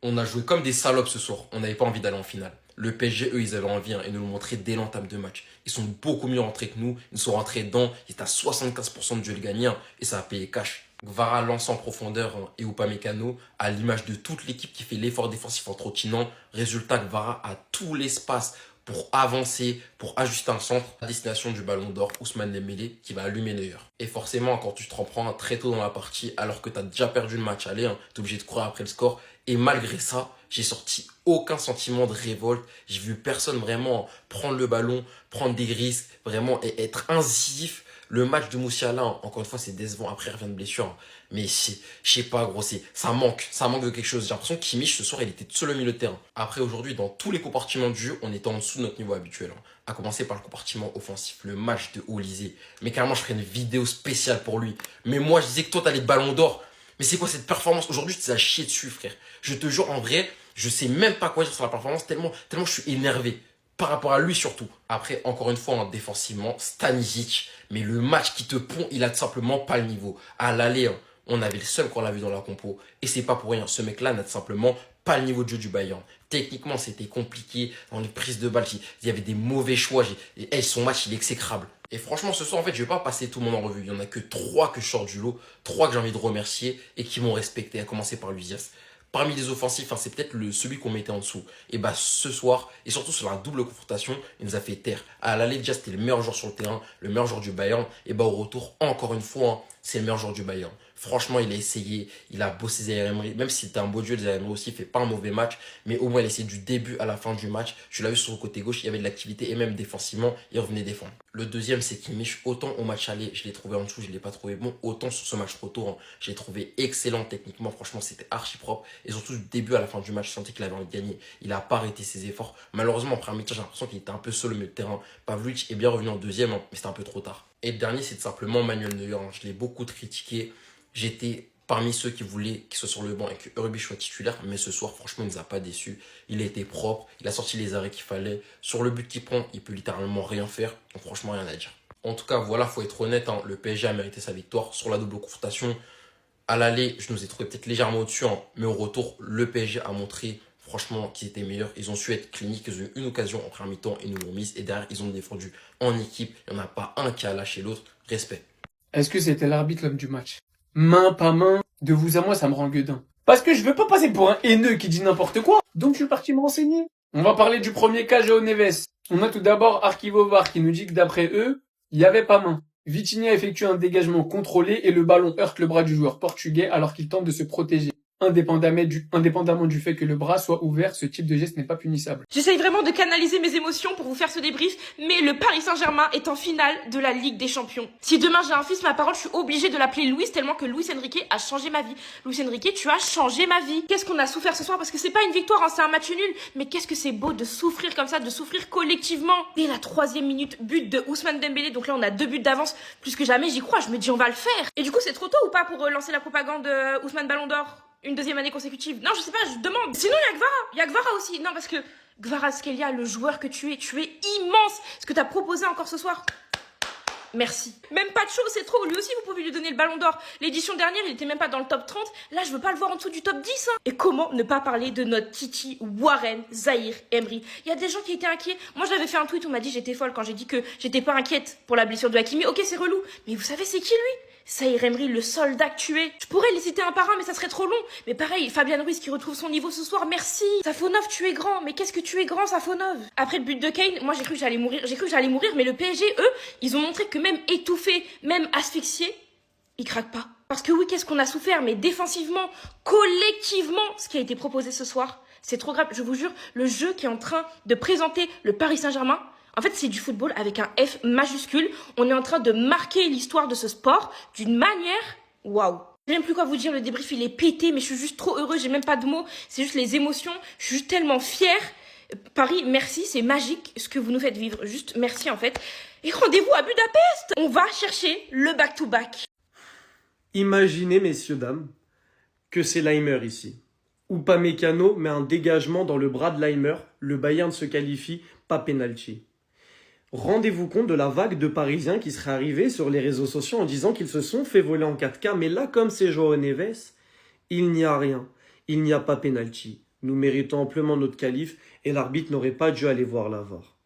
On a joué comme des salopes ce soir. On n'avait pas envie d'aller en finale. Le PSG, eux, ils avaient envie et nous le montraient dès l'entame de match. Ils sont beaucoup mieux rentrés que nous. Ils sont rentrés dedans. Ils étaient à 75% de duel gagné et ça a payé cash. Gvara lance en profondeur et Upamecano à l'image de toute l'équipe qui fait l'effort défensif en trottinant. Résultat, Gvara a tout l'espace pour avancer, pour ajuster un centre à destination du ballon d'or, Ousmane Dembélé, qui va allumer Neuer. Et forcément, quand tu te en prends très tôt dans la partie, alors que tu as déjà perdu le match aller, tu es obligé de courir après le score. Et malgré ça, j'ai sorti aucun sentiment de révolte. J'ai vu personne vraiment prendre le ballon, prendre des risques, vraiment et être incisif. Le match de Moussiala, encore une fois, c'est décevant. Après, il revient de blessure. Mais je sais pas, gros, ça manque de quelque chose. J'ai l'impression que Kimmich, ce soir, il était tout seul au milieu de terrain. Après, aujourd'hui, dans tous les compartiments du jeu, on était en dessous de notre niveau habituel. À commencer par le compartiment offensif, le match de Olysée. Mais carrément, je ferai une vidéo spéciale pour lui. Mais moi, je disais que toi, t'as les ballons d'or. Mais c'est quoi cette performance? Aujourd'hui, tu t'es à chier dessus, frère. Je te jure, en vrai, je sais même pas quoi dire sur la performance, tellement je suis énervé. Par rapport à lui surtout. Après, encore une fois, défensivement, Stanisic. Mais le match qui te pond, il a tout simplement pas le niveau. À l'aller, on avait le seul qu'on l'a vu dans la compo. Et c'est pas pour rien. Ce mec-là n'a tout simplement pas le niveau de jeu du Bayern. Techniquement, c'était compliqué. Dans les prises de balles, il y avait des mauvais choix. Son match, il est exécrable. Et franchement, ce soir, en fait, je vais pas passer tout le monde en revue. Il y en a que 3 que je sors du lot. 3 que j'ai envie de remercier et qui m'ont respecté, à commencer par Luzias. Parmi les offensifs, c'est peut-être celui qu'on mettait en dessous. Et bah ce soir, et surtout sur la double confrontation, il nous a fait taire. À l'aller, déjà, c'était le meilleur joueur sur le terrain, le meilleur joueur du Bayern. Et bah au retour, encore une fois, c'est le meilleur joueur du Bayern. Franchement, il a essayé, il a bossé Zaïre Emery. Même si c'était un beau duel, Zaïre Emery aussi, il fait pas un mauvais match. Mais au moins, il a essayé du début à la fin du match. Je l'ai vu sur le côté gauche, il y avait de l'activité et même défensivement, il revenait défendre. Le deuxième, c'est Kimmich. Autant au match aller, je l'ai trouvé en dessous, je l'ai pas trouvé bon. Autant sur ce match retour, je l'ai trouvé excellent techniquement. Franchement, c'était archi propre. Et surtout, du début à la fin du match, je sentais qu'il avait envie de gagner. Il a pas arrêté ses efforts. Malheureusement, en première mi-temps, j'ai l'impression qu'il était un peu seul au milieu de terrain. Pavlovic est bien revenu en deuxième, mais c'était un peu trop tard. Et le dernier, c'est simplement Manuel Neuer. Je l'ai beaucoup critiqué. J'étais parmi ceux qui voulaient qu'il soit sur le banc et que Ruby soit titulaire. Mais ce soir, franchement, il nous a pas déçus. Il a été propre. Il a sorti les arrêts qu'il fallait. Sur le but qu'il prend, il peut littéralement rien faire. Donc franchement, rien à dire. En tout cas, voilà, faut être honnête. Le PSG a mérité sa victoire sur la double confrontation. À l'aller, je nous ai trouvé peut-être légèrement au-dessus, mais au retour, le PSG a montré franchement qu'ils étaient meilleurs. Ils ont su être cliniques, ils ont eu une occasion en première mi-temps, ils nous l'ont mise. Et derrière, ils ont défendu en équipe. Il n'y en a pas un qui a lâché l'autre. Respect. Est-ce que c'était l'arbitre l'homme du match? Main, pas main, de vous à moi, ça me rend gueudin. Parce que je veux pas passer pour un haineux qui dit n'importe quoi. Donc je suis parti me renseigner. On va parler du premier cas João Neves. On a tout d'abord Archivovar qui nous dit que d'après eux, il y avait pas main. Vitinha effectue un dégagement contrôlé et le ballon heurte le bras du joueur portugais alors qu'il tente de se protéger. Indépendamment du fait que le bras soit ouvert, ce type de geste n'est pas punissable. J'essaye vraiment de canaliser mes émotions pour vous faire ce débrief, mais le Paris Saint-Germain est en finale de la Ligue des Champions. Si demain j'ai un fils, ma parole, je suis obligée de l'appeler Luis tellement que Luis Enrique a changé ma vie. Luis Enrique, tu as changé ma vie. Qu'est-ce qu'on a souffert ce soir? Parce que c'est pas une victoire, c'est un match nul. Mais qu'est-ce que c'est beau de souffrir comme ça, de souffrir collectivement. Dès la 3e minute, but de Ousmane Dembélé. Donc là, on a 2 buts d'avance. Plus que jamais, j'y crois. Je me dis, on va le faire. Et du coup, c'est trop tôt ou pas pour lancer la propagande Ousmane Ballon d'Or? Une 2e année consécutive. Non, je sais pas, je demande. Sinon, il y a Gvara. Il y a Gvara aussi. Non, parce que Kvaratskhelia, le joueur que tu es immense. Ce que t'as proposé encore ce soir. Merci. Même pas de chose, c'est trop. Lui aussi, vous pouvez lui donner le ballon d'or. L'édition dernière, il était même pas dans le top 30. Là, je veux pas le voir en dessous du top 10. Et comment ne pas parler de notre Titi Warren Zaïre Emery? Il y a des gens qui étaient inquiets. Moi, je l'avais fait un tweet, on m'a dit j'étais folle quand j'ai dit que j'étais pas inquiète pour la blessure de Hakimi. Ok, c'est relou. Mais vous savez, c'est qui lui? Zaïre Emery, le soldat que tu es. Je pourrais les citer un par un, mais ça serait trop long. Mais pareil, Fabian Ruiz qui retrouve son niveau ce soir, merci. Safonov, tu es grand. Mais qu'est-ce que tu es grand, Safonov? Après le but de Kane, moi j'ai cru que j'allais mourir. Mais le PSG, eux, ils ont montré que même étouffé, même asphyxié, ils craquent pas. Parce que oui, qu'est-ce qu'on a souffert, mais défensivement, collectivement, ce qui a été proposé ce soir, c'est trop grave. Je vous jure, le jeu qui est en train de présenter le Paris Saint-Germain, en fait, c'est du football avec un F majuscule. On est en train de marquer l'histoire de ce sport d'une manière... Waouh! Je sais même plus quoi vous dire, le débrief il est pété, mais je suis juste trop heureuse, j'ai même pas de mots. C'est juste les émotions, je suis juste tellement fière. Paris, merci, c'est magique ce que vous nous faites vivre. Juste merci en fait. Et rendez-vous à Budapest! On va chercher le back-to-back. Imaginez, messieurs, dames, que c'est Leimer ici. Upamecano met un dégagement dans le bras de Leimer, le Bayern se qualifie, pas penalty. Rendez-vous compte de la vague de Parisiens qui seraient arrivés sur les réseaux sociaux en disant qu'ils se sont fait voler en 4K, mais là, comme c'est João Neves, il n'y a rien. Il n'y a pas penalty. Nous méritons amplement notre qualif et l'arbitre n'aurait pas dû aller voir la VAR.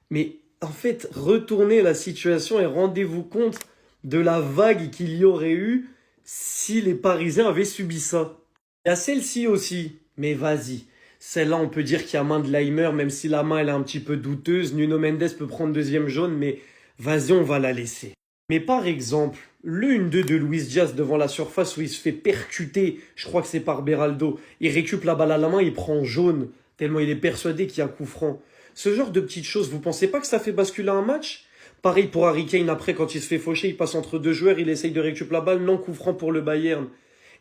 Mais en fait, retournez la situation et rendez-vous compte de la vague qu'il y aurait eu si les Parisiens avaient subi ça. Il y a celle-ci aussi, mais vas-y. Celle-là, on peut dire qu'il y a main de Laimer, même si la main elle est un petit peu douteuse. Nuno Mendes peut prendre deuxième jaune, mais vas-y, on va la laisser. Mais par exemple, le 1-2 de Luis Diaz devant la surface où il se fait percuter, je crois que c'est par Beraldo. Il récupère la balle à la main, il prend jaune, tellement il est persuadé qu'il y a coup franc. Ce genre de petites choses, vous pensez pas que ça fait basculer un match? Pareil pour Harry Kane, après quand il se fait faucher, il passe entre deux joueurs, il essaye de récupérer la balle, non, coup franc pour le Bayern.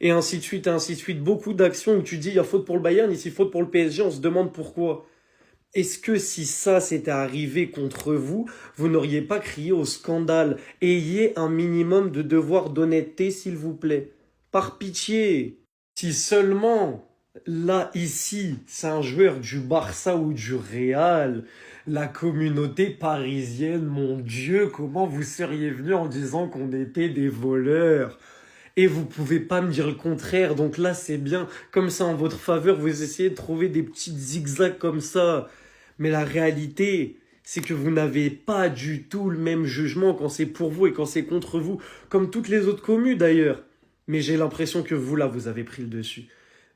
Et ainsi de suite, et ainsi de suite. Beaucoup d'actions où tu dis, il y a faute pour le Bayern, ici faute pour le PSG, on se demande pourquoi. Est-ce que si ça s'était arrivé contre vous, vous n'auriez pas crié au scandale? Ayez un minimum de devoir d'honnêteté, s'il vous plaît. Par pitié. Si seulement, là, ici, c'est un joueur du Barça ou du Real, la communauté parisienne, mon Dieu, comment vous seriez venus en disant qu'on était des voleurs? Et vous pouvez pas me dire le contraire, donc là c'est bien, comme ça en votre faveur, vous essayez de trouver des petits zigzags comme ça. Mais la réalité, c'est que vous n'avez pas du tout le même jugement quand c'est pour vous et quand c'est contre vous, comme toutes les autres communes d'ailleurs. Mais j'ai l'impression que vous, là, vous avez pris le dessus.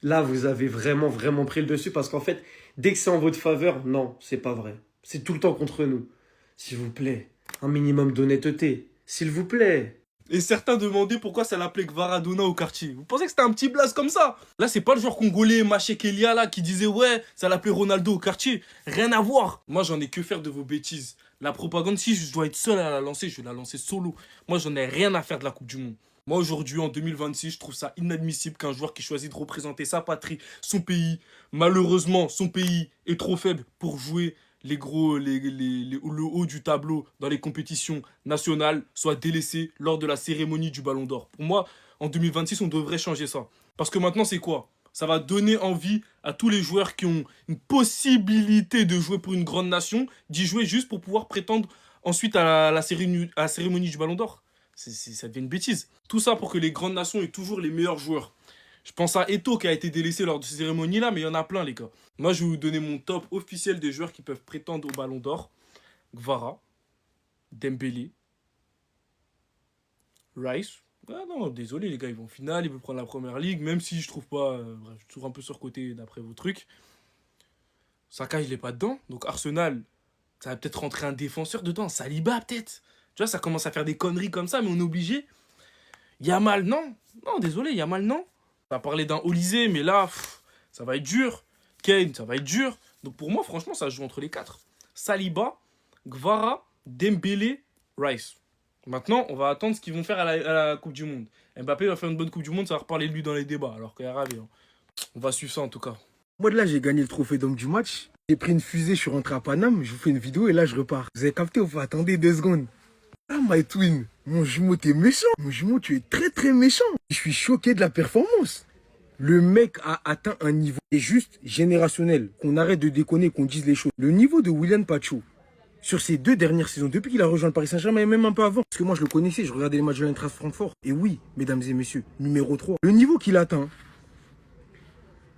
Là, vous avez vraiment, vraiment pris le dessus parce qu'en fait, dès que c'est en votre faveur, non, c'est pas vrai. C'est tout le temps contre nous. S'il vous plaît, un minimum d'honnêteté. S'il vous plaît. Et certains demandaient pourquoi ça l'appelait Gvaradona au quartier. Vous pensez que c'était un petit blaze comme ça? Là, c'est pas le genre congolais Machek Elia là qui disait ouais, ça l'appelait Ronaldo au quartier. Rien à voir. Moi, j'en ai que faire de vos bêtises. La propagande, si je dois être seul à la lancer, je vais la lancer solo. Moi, j'en ai rien à faire de la Coupe du Monde. Moi, aujourd'hui, en 2026, je trouve ça inadmissible qu'un joueur qui choisit de représenter sa patrie, son pays, malheureusement, son pays est trop faible pour jouer le haut du tableau dans les compétitions nationales soit délaissé lors de la cérémonie du Ballon d'Or. Pour moi, en 2026, on devrait changer ça. Parce que maintenant, c'est quoi? Ça va donner envie à tous les joueurs qui ont une possibilité de jouer pour une grande nation, d'y jouer juste pour pouvoir prétendre ensuite à la cérémonie du Ballon d'Or. Ça devient une bêtise. Tout ça pour que les grandes nations aient toujours les meilleurs joueurs. Je pense à Eto'o qui a été délaissé lors de ces cérémonies-là, mais il y en a plein, les gars. Moi, je vais vous donner mon top officiel des joueurs qui peuvent prétendre au Ballon d'Or. Gvara, Dembélé, Rice. Ah non, désolé, les gars, ils vont en finale, ils veulent prendre la première ligue, même si je trouve pas... bref, je trouve un peu surcoté d'après vos trucs. Saka, il est pas dedans. Donc Arsenal, ça va peut-être rentrer un défenseur dedans. Saliba, peut-être. Tu vois, ça commence à faire des conneries comme ça, mais on est obligé. Yamal, non. Non, désolé, Yamal, non. On va parler d'un Olysée, mais là, ça va être dur. Kane, ça va être dur. Donc pour moi, franchement, ça se joue entre les quatre. Saliba, Gvara, Dembélé, Rice. Maintenant, on va attendre ce qu'ils vont faire à la Coupe du Monde. Mbappé va faire une bonne Coupe du Monde, ça va reparler de lui dans les débats, alors qu'il y a ravi. Hein. On va suivre ça en tout cas. Moi de là, j'ai gagné le trophée d'homme du match. J'ai pris une fusée, je suis rentré à Paname, je vous fais une vidéo et là je repars. Vous avez capté ou pas? Attendez 2 secondes. Ah, my twin, mon jumeau, t'es méchant. Mon jumeau, tu es très très méchant. Je suis choqué de la performance. Le mec a atteint un niveau qui est juste générationnel. Qu'on arrête de déconner, qu'on dise les choses. Le niveau de Willian Pacho, sur ces 2 dernières saisons, depuis qu'il a rejoint le Paris Saint-Germain et même un peu avant, parce que moi je le connaissais, je regardais les matchs de l'Eintracht Francfort. Et oui, mesdames et messieurs, numéro 3. Le niveau qu'il atteint,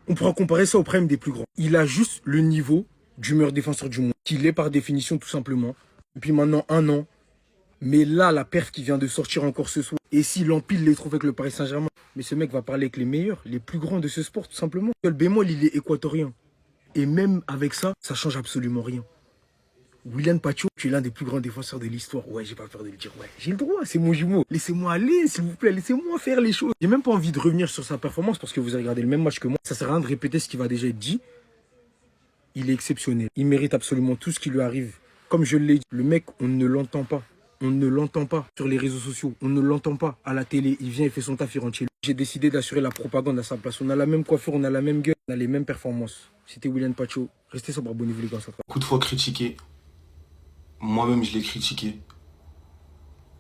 on pourra comparer ça au prime des plus grands. Il a juste le niveau du meilleur défenseur du monde, qu'il est par définition tout simplement. Depuis maintenant 1 an. Mais là, la perf qui vient de sortir encore ce soir, et s'il empile les trophées avec le Paris Saint-Germain, mais ce mec va parler avec les meilleurs, les plus grands de ce sport tout simplement. Le bémol, il est équatorien. Et même avec ça, ça change absolument rien. Willian Pacho, tu es l'un des plus grands défenseurs de l'histoire. Ouais, j'ai pas peur de le dire. Ouais, j'ai le droit, c'est mon jumeau. Laissez-moi aller, s'il vous plaît, laissez-moi faire les choses. J'ai même pas envie de revenir sur sa performance parce que vous avez regardé le même match que moi. Ça sert à rien de répéter ce qui va déjà être dit. Il est exceptionnel. Il mérite absolument tout ce qui lui arrive. Comme je l'ai dit, le mec, on ne l'entend pas. On ne l'entend pas sur les réseaux sociaux. On ne l'entend pas à la télé. Il vient, il fait son taf, il rentre chez lui. J'ai décidé d'assurer la propagande à sa place. On a la même coiffure, on a la même gueule, on a les mêmes performances. C'était Willian Pacho. Restez sobre, abonnez-vous les gars. Beaucoup de fois critiqué. Moi-même, je l'ai critiqué.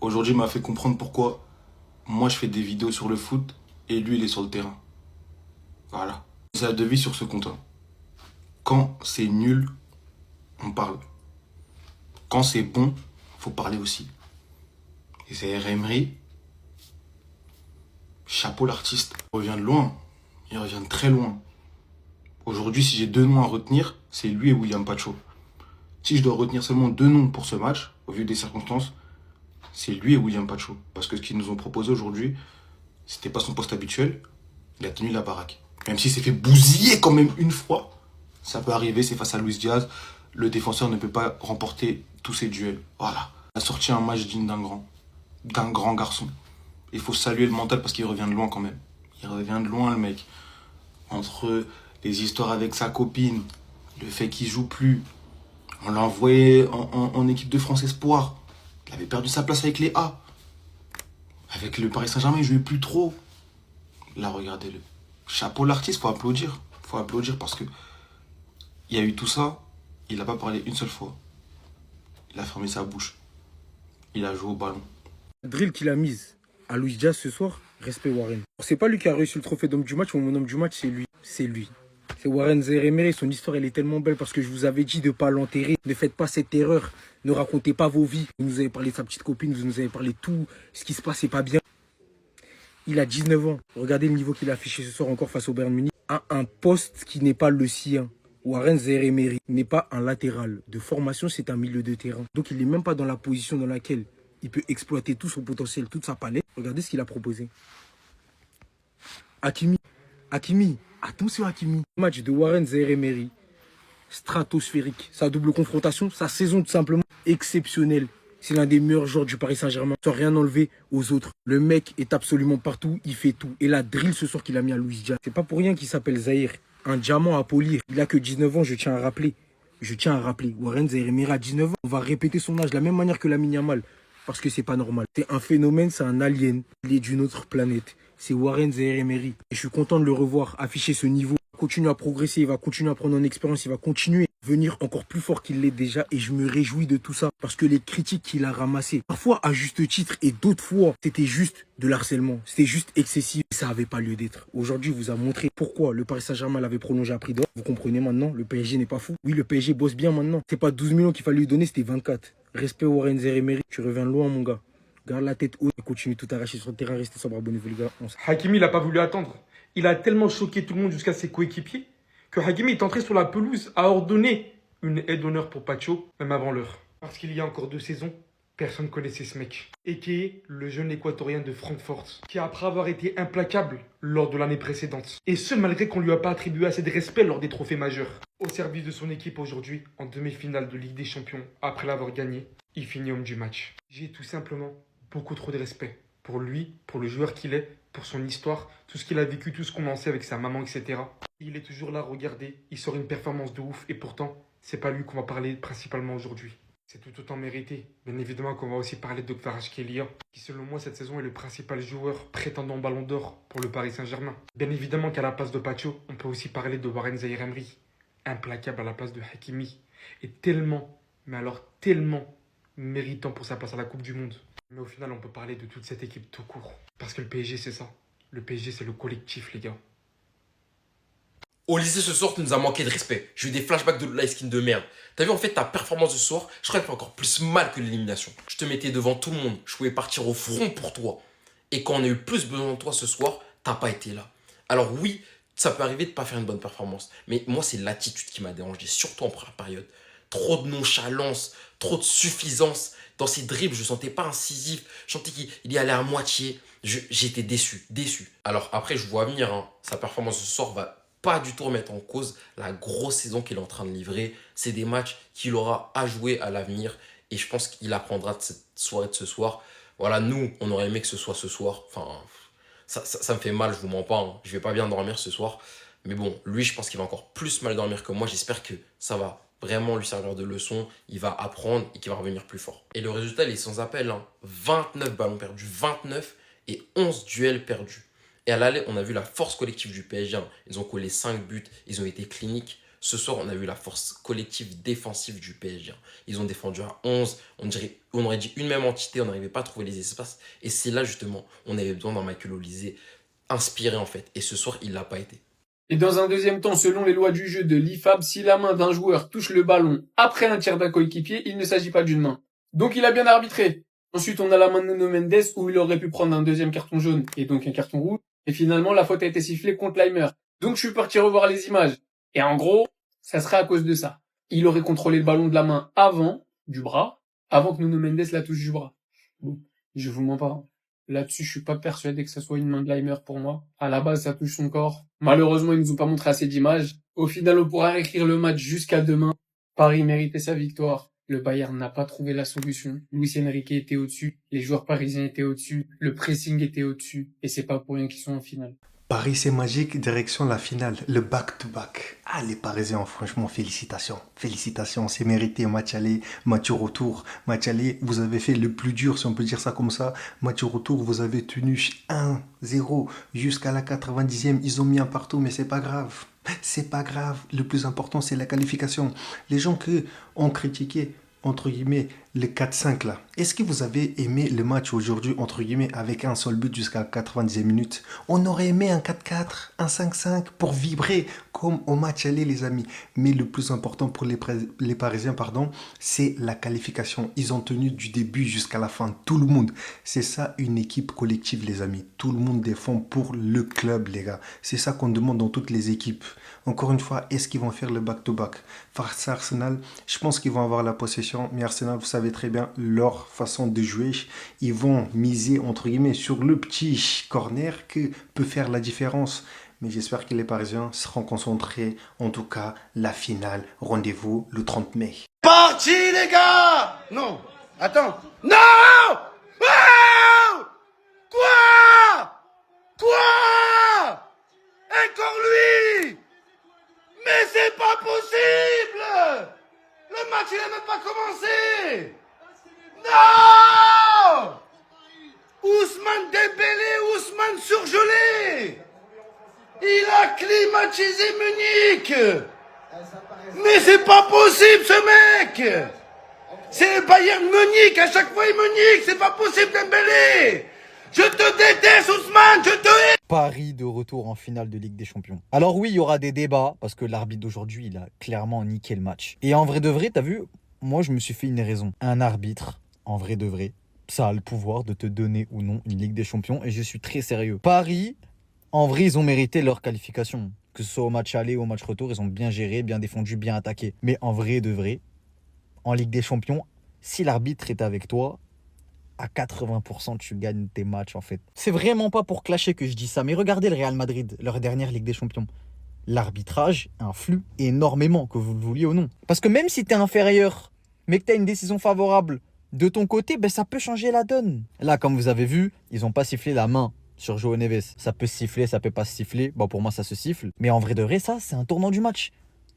Aujourd'hui, il m'a fait comprendre pourquoi moi, je fais des vidéos sur le foot et lui, il est sur le terrain. Voilà. C'est la devise sur ce compte. Quand c'est nul, on parle. Quand c'est bon, faut parler aussi. Et c'est Emery. Chapeau l'artiste. Il revient de loin. Il revient de très loin. Aujourd'hui, si j'ai deux noms à retenir, c'est lui et William Pacho. Si je dois retenir seulement deux noms pour ce match, au vu des circonstances, c'est lui et William Pacho. Parce que ce qu'ils nous ont proposé aujourd'hui, c'était pas son poste habituel. Il a tenu la baraque. Même s'il s'est fait bousiller quand même une fois, ça peut arriver, c'est face à Luis Diaz. Le défenseur ne peut pas remporter tous ses duels. Voilà. Il a sorti un match digne d'un grand garçon. Il faut saluer le mental parce qu'il revient de loin quand même. Il revient de loin, le mec. Entre les histoires avec sa copine, le fait qu'il joue plus, on l'a envoyé en équipe de France Espoir. Il avait perdu sa place avec les A. Avec le Paris Saint-Germain, il jouait plus trop. Là, regardez-le. Chapeau l'artiste, faut applaudir. Faut applaudir parce que il y a eu tout ça, il n'a pas parlé une seule fois. Il a fermé sa bouche. Il a joué au ballon. La drill qu'il a mise à Luis Diaz ce soir, respect Warren. C'est pas lui qui a reçu le trophée d'homme du match, mais mon homme du match, c'est lui. C'est lui. C'est Warren Zaïre-Emery. Son histoire, elle est tellement belle parce que je vous avais dit de ne pas l'enterrer. Ne faites pas cette erreur. Ne racontez pas vos vies. Vous nous avez parlé de sa petite copine, vous nous avez parlé de tout ce qui se passait pas bien. Il a 19 ans. Regardez le niveau qu'il a affiché ce soir encore face au Bayern Munich. À un poste qui n'est pas le sien. Warren Zaïre-Emery n'est pas un latéral. De formation, c'est un milieu de terrain. Donc il n'est même pas dans la position dans laquelle il peut exploiter tout son potentiel, toute sa palette. Regardez ce qu'il a proposé. Hakimi. Attention Hakimi. Match de Warren Zaïre-Emery. Stratosphérique. Sa double confrontation, sa saison tout simplement exceptionnelle. C'est l'un des meilleurs joueurs du Paris Saint-Germain, sans rien enlever aux autres. Le mec est absolument partout, il fait tout. Et la drill ce soir qu'il a mis à Luis Diaz, c'est pas pour rien qu'il s'appelle Zahir. Un diamant à polir. Il a que 19 ans, je tiens à rappeler. Warren Zaïre-Emery a 19 ans. On va répéter son âge de la même manière que Lamine Yamal. Parce que c'est pas normal. C'est un phénomène, c'est un alien. Il est d'une autre planète. C'est Warren Zaïre-Emery. Et je suis content de le revoir afficher ce niveau. Il va continuer à progresser, il va continuer à prendre en expérience, il va continuer à venir encore plus fort qu'il l'est déjà. Et je me réjouis de tout ça. Parce que les critiques qu'il a ramassées, parfois à juste titre et d'autres fois, c'était juste de l'harcèlement. C'était juste excessif. Ça n'avait pas lieu d'être. Aujourd'hui, il vous a montré pourquoi le Paris Saint-Germain l'avait prolongé à prix d'or. Vous comprenez maintenant, le PSG n'est pas fou. Oui, le PSG bosse bien maintenant. C'est pas 12 millions qu'il fallait lui donner, c'était 24. Respect Warren Zaïre-Emery. Tu reviens loin, mon gars. Garde la tête haute et continue tout arracher sur le terrain. Restez sobre, abonnez-vous, les gars. Hakimi, il n'a pas voulu attendre. Il a tellement choqué tout le monde jusqu'à ses coéquipiers que Hakimi est entré sur la pelouse à ordonner une aide d'honneur pour Pacho, même avant l'heure. Parce qu'il y a encore 2 saisons, personne ne connaissait ce mec. Et qui est le jeune équatorien de Francfort, qui après avoir été implacable lors de l'année précédente. Et ce, malgré qu'on ne lui a pas attribué assez de respect lors des trophées majeurs. Au service de son équipe aujourd'hui, en demi-finale de Ligue des Champions, après l'avoir gagné, il finit homme du match. J'ai tout simplement beaucoup trop de respect pour lui, pour le joueur qu'il est, pour son histoire, tout ce qu'il a vécu, tout ce qu'on en sait avec sa maman, etc. Il est toujours là, regardez, il sort une performance de ouf, et pourtant, c'est pas lui qu'on va parler principalement aujourd'hui. C'est tout autant mérité. Bien évidemment qu'on va aussi parler de Kvaratskhelia, qui selon moi cette saison est le principal joueur prétendant Ballon d'Or pour le Paris Saint-Germain. Bien évidemment qu'à la place de Pacho, on peut aussi parler de Warren Zaïre-Emery, implacable à la place de Hakimi, et tellement, mais alors tellement méritant pour sa place à la Coupe du Monde. Mais au final, on peut parler de toute cette équipe tout court. Parce que le PSG, c'est ça. Le PSG, c'est le collectif, les gars. Au lycée ce soir, tu nous as manqué de respect. J'ai eu des flashbacks de light skin de merde. T'as vu en fait ta performance de ce soir, je crois qu'elle fait encore plus mal que l'élimination. Je te mettais devant tout le monde, je pouvais partir au front pour toi. Et quand on a eu plus besoin de toi ce soir, t'as pas été là. Alors oui, ça peut arriver de pas faire une bonne performance. Mais moi, c'est l'attitude qui m'a dérangé, surtout en première période. Trop de nonchalance, trop de suffisance. Dans ses dribbles, je sentais pas incisif. Je sentais qu'il y allait à moitié. J'étais déçu. Alors après, je vois venir. Sa performance ce soir va pas du tout remettre en cause la grosse saison qu'il est en train de livrer. C'est des matchs qu'il aura à jouer à l'avenir. Et je pense qu'il apprendra de cette soirée de ce soir. Voilà, nous, on aurait aimé que ce soit ce soir. Enfin, ça me fait mal, je vous mens pas. Je vais pas bien dormir ce soir. Mais bon, lui, je pense qu'il va encore plus mal dormir que moi. J'espère que ça va vraiment lui servir de leçon. Il va apprendre et qu'il va revenir plus fort. Et le résultat, il est sans appel. 29 ballons perdus, 29 et 11 duels perdus. Et à l'aller, on a vu la force collective du PSG. Ils ont collé 5 buts, ils ont été cliniques. Ce soir, on a vu la force collective défensive du PSG. Ils ont défendu à 11. On aurait dit une même entité, on n'arrivait pas à trouver les espaces. Et c'est là, justement, on avait besoin d'un Michael Olise inspiré, en fait. Et ce soir, il ne l'a pas été. Et dans un deuxième temps, selon les lois du jeu de l'IFAB, si la main d'un joueur touche le ballon après un tir d'un coéquipier, il ne s'agit pas d'une main. Donc il a bien arbitré. Ensuite, on a la main de Nuno Mendes où il aurait pu prendre un deuxième carton jaune et donc un carton rouge. Et finalement, la faute a été sifflée contre Leimer. Donc je suis parti revoir les images. Et en gros, ça serait à cause de ça. Il aurait contrôlé le ballon de la main avant du bras, avant que Nuno Mendes la touche du bras. Bon, je vous mens pas. Là-dessus, je suis pas persuadé que ça soit une main de Laimer pour moi. À la base, ça touche son corps. Malheureusement, ils nous ont pas montré assez d'images. Au final, on pourra réécrire le match jusqu'à demain. Paris méritait sa victoire. Le Bayern n'a pas trouvé la solution. Luis Enrique était au-dessus. Les joueurs parisiens étaient au-dessus. Le pressing était au-dessus. Et c'est pas pour rien qu'ils sont en finale. Paris, c'est magique, direction la finale, le back-to-back. Ah, les Parisiens, franchement, félicitations. Félicitations, c'est mérité. Match aller, match retour. Match aller, vous avez fait le plus dur, si on peut dire ça comme ça. Match retour, vous avez tenu 1-0 jusqu'à la 90e. Ils ont mis un partout, mais c'est pas grave. C'est pas grave. Le plus important, c'est la qualification. Les gens qui ont critiqué, entre guillemets, le 4-5 là. Est-ce que vous avez aimé le match aujourd'hui, entre guillemets, avec un seul but jusqu'à la 90e minute? On aurait aimé un 4-4, un 5-5 pour vibrer comme au match aller, les amis. Mais le plus important pour les Parisiens, c'est la qualification. Ils ont tenu du début jusqu'à la fin. Tout le monde. C'est ça une équipe collective, les amis. Tout le monde défend pour le club, les gars. C'est ça qu'on demande dans toutes les équipes. Encore une fois, est-ce qu'ils vont faire le back-to-back face à Arsenal? Je pense qu'ils vont avoir la possession. Mais Arsenal, vous savez très bien leur façon de jouer. Ils vont miser, entre guillemets, sur le petit corner que peut faire la différence. Mais j'espère que les Parisiens seront concentrés. En tout cas, la finale, rendez-vous le 30 mai. Parti, les gars! Non, attends. Non! Oh! Quoi? Encore lui? Mais c'est pas possible! Le match, il n'a même pas commencé! Non! Ousmane Dembélé, Ousmane surgelé! Il a climatisé Munich! Mais c'est pas possible, ce mec! C'est le Bayern Munich, à chaque fois il Munich, c'est pas possible, Dembélé! Je te déteste, Ousmane, je te hais! Paris de retour en finale de Ligue des Champions. Alors oui, il y aura des débats, parce que l'arbitre d'aujourd'hui, il a clairement niqué le match. Et en vrai de vrai, t'as vu, moi je me suis fait une raison. Un arbitre, en vrai de vrai, ça a le pouvoir de te donner ou non une Ligue des Champions, et je suis très sérieux. Paris, en vrai, ils ont mérité leur qualification. Que ce soit au match aller ou au match retour, ils ont bien géré, bien défendu, bien attaqué. Mais en vrai de vrai, en Ligue des Champions, si l'arbitre est avec toi, à 80% tu gagnes tes matchs en fait. C'est vraiment pas pour clasher que je dis ça, mais regardez le Real Madrid, leur dernière Ligue des Champions. L'arbitrage influe énormément, que vous le vouliez ou non. Parce que même si t'es inférieur, mais que t'as une décision favorable de ton côté, ben ça peut changer la donne. Là, comme vous avez vu, ils ont pas sifflé la main sur João Neves. Ça peut se siffler, ça peut pas se siffler. Bon, pour moi, ça se siffle. Mais en vrai de vrai, ça, c'est un tournant du match.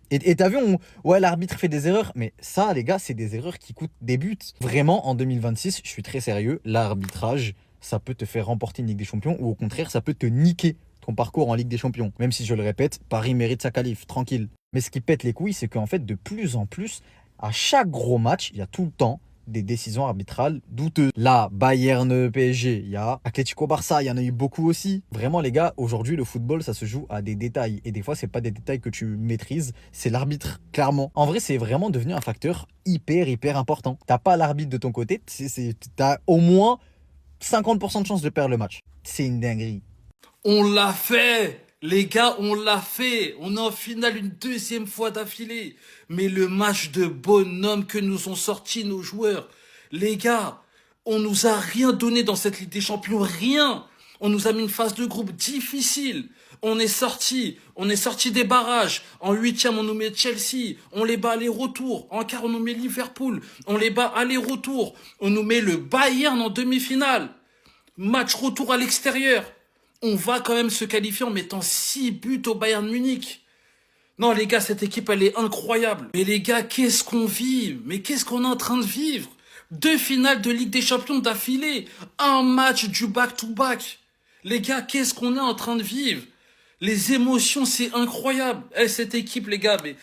Et t'as vu, ouais, l'arbitre fait des erreurs, mais ça, les gars, c'est des erreurs qui coûtent des buts. Vraiment, en 2026, je suis très sérieux, l'arbitrage, ça peut te faire remporter une Ligue des Champions ou au contraire, ça peut te niquer ton parcours en Ligue des Champions. Même si, je le répète, Paris mérite sa qualif, tranquille. Mais ce qui pète les couilles, c'est qu'en fait, de plus en plus, à chaque gros match, il y a tout le temps des décisions arbitrales douteuses. Là, Bayern PSG, il y a Atlético Barça, il y en a eu beaucoup aussi. Vraiment les gars, aujourd'hui le football ça se joue à des détails et des fois c'est pas des détails que tu maîtrises, c'est l'arbitre clairement. En vrai, c'est vraiment devenu un facteur hyper important. T'as pas l'arbitre de ton côté, t'as au moins 50% de chance de perdre le match. C'est une dinguerie. On l'a fait! Les gars, on l'a fait. On est en finale une deuxième fois d'affilée. Mais le match de bonhomme que nous ont sorti nos joueurs. Les gars, on nous a rien donné dans cette Ligue des Champions. Rien. On nous a mis une phase de groupe difficile. On est sorti des barrages. En 8e, on nous met Chelsea. On les bat aller-retour. En quart, on nous met Liverpool. On les bat aller-retour. On nous met le Bayern en demi-finale. Match retour à l'extérieur. On va quand même se qualifier en mettant 6 buts au Bayern Munich. Non, les gars, cette équipe, elle est incroyable. Mais les gars, qu'est-ce qu'on vit? Mais qu'est-ce qu'on est en train de vivre? 2 finales de Ligue des Champions d'affilée. Un match du back-to-back. Les gars, qu'est-ce qu'on est en train de vivre? Les émotions, c'est incroyable. Cette équipe, les gars, mais...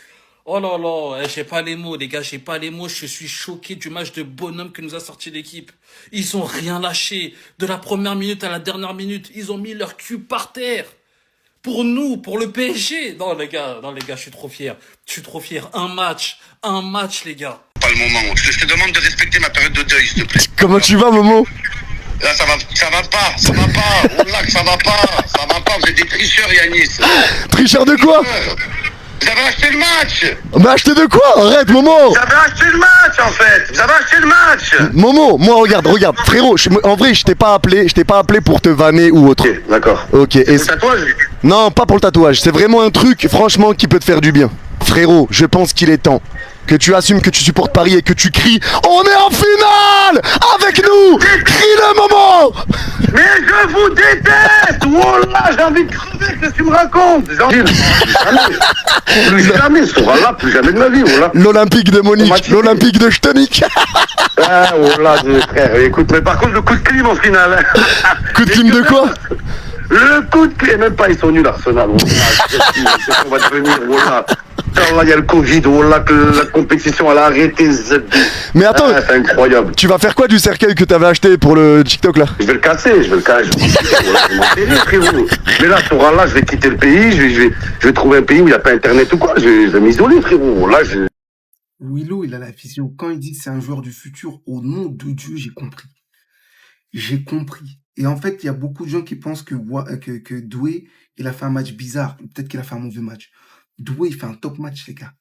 Oh là là, j'ai pas les mots, les gars, j'ai pas les mots. Je suis choqué du match de bonhomme que nous a sorti l'équipe. Ils ont rien lâché. De la première minute à la dernière minute, ils ont mis leur cul par terre. Pour nous, pour le PSG. Non, les gars, je suis trop fier. Je suis trop fier. Un match, les gars. Pas le moment. Je te demande de respecter ma période de deuil, s'il te plaît. Comment tu vas, Momo? Là, ça va pas. Wallah, ça va pas. Vous êtes des tricheurs, Yanis. Tricheur de quoi? Vous avez acheté le match. Mais acheter de quoi? Arrête, Momo. Vous avez acheté le match, en fait. Vous avez acheté le match. Momo, moi regarde, frérot, en vrai je t'ai pas appelé pour te vanner ou autre. Ok, d'accord. Ok, et Le tatouage. non, pas pour le tatouage, c'est vraiment un truc franchement qui peut te faire du bien. Frérot, je pense qu'il est temps que tu assumes que tu supportes Paris et que tu cries on est en finale avec nous. Crie le Momo. Mais je vous déteste. Wallah, j'ai envie de crever. Qu'est-ce que tu me racontes? Plus jamais, ce sera là, plus jamais de ma vie, Wallah. L'Olympique de Monique, l'Olympique de Stonic. Ah, Wallah, frère, écoute, mais par contre, le coup de clim en finale. Coup de clim de quoi? Le coup de clim, même pas, ils sont nuls, Arsenal. Qu'est-ce qu'on va devenir, Wallah. Il y a le Covid, Wallah, que la compétition, elle a arrêté. Mais attends, c'est incroyable. Tu vas faire quoi du cercueil que t'avais acheté pour le TikTok là? Je vais le casser, je vais m'enterrer, frérot. Mais là, ce là, je vais quitter le pays, je vais trouver un pays où il n'y a pas internet ou quoi. Je vais m'isoler, frérot. Là, Willow, il a la vision. Quand il dit que c'est un joueur du futur, au nom de Dieu, j'ai compris. J'ai compris. Et en fait, il y a beaucoup de gens qui pensent que Doué, il a fait un match bizarre. Peut-être qu'il a fait un mauvais match. Doué, il fait un top match, les gars.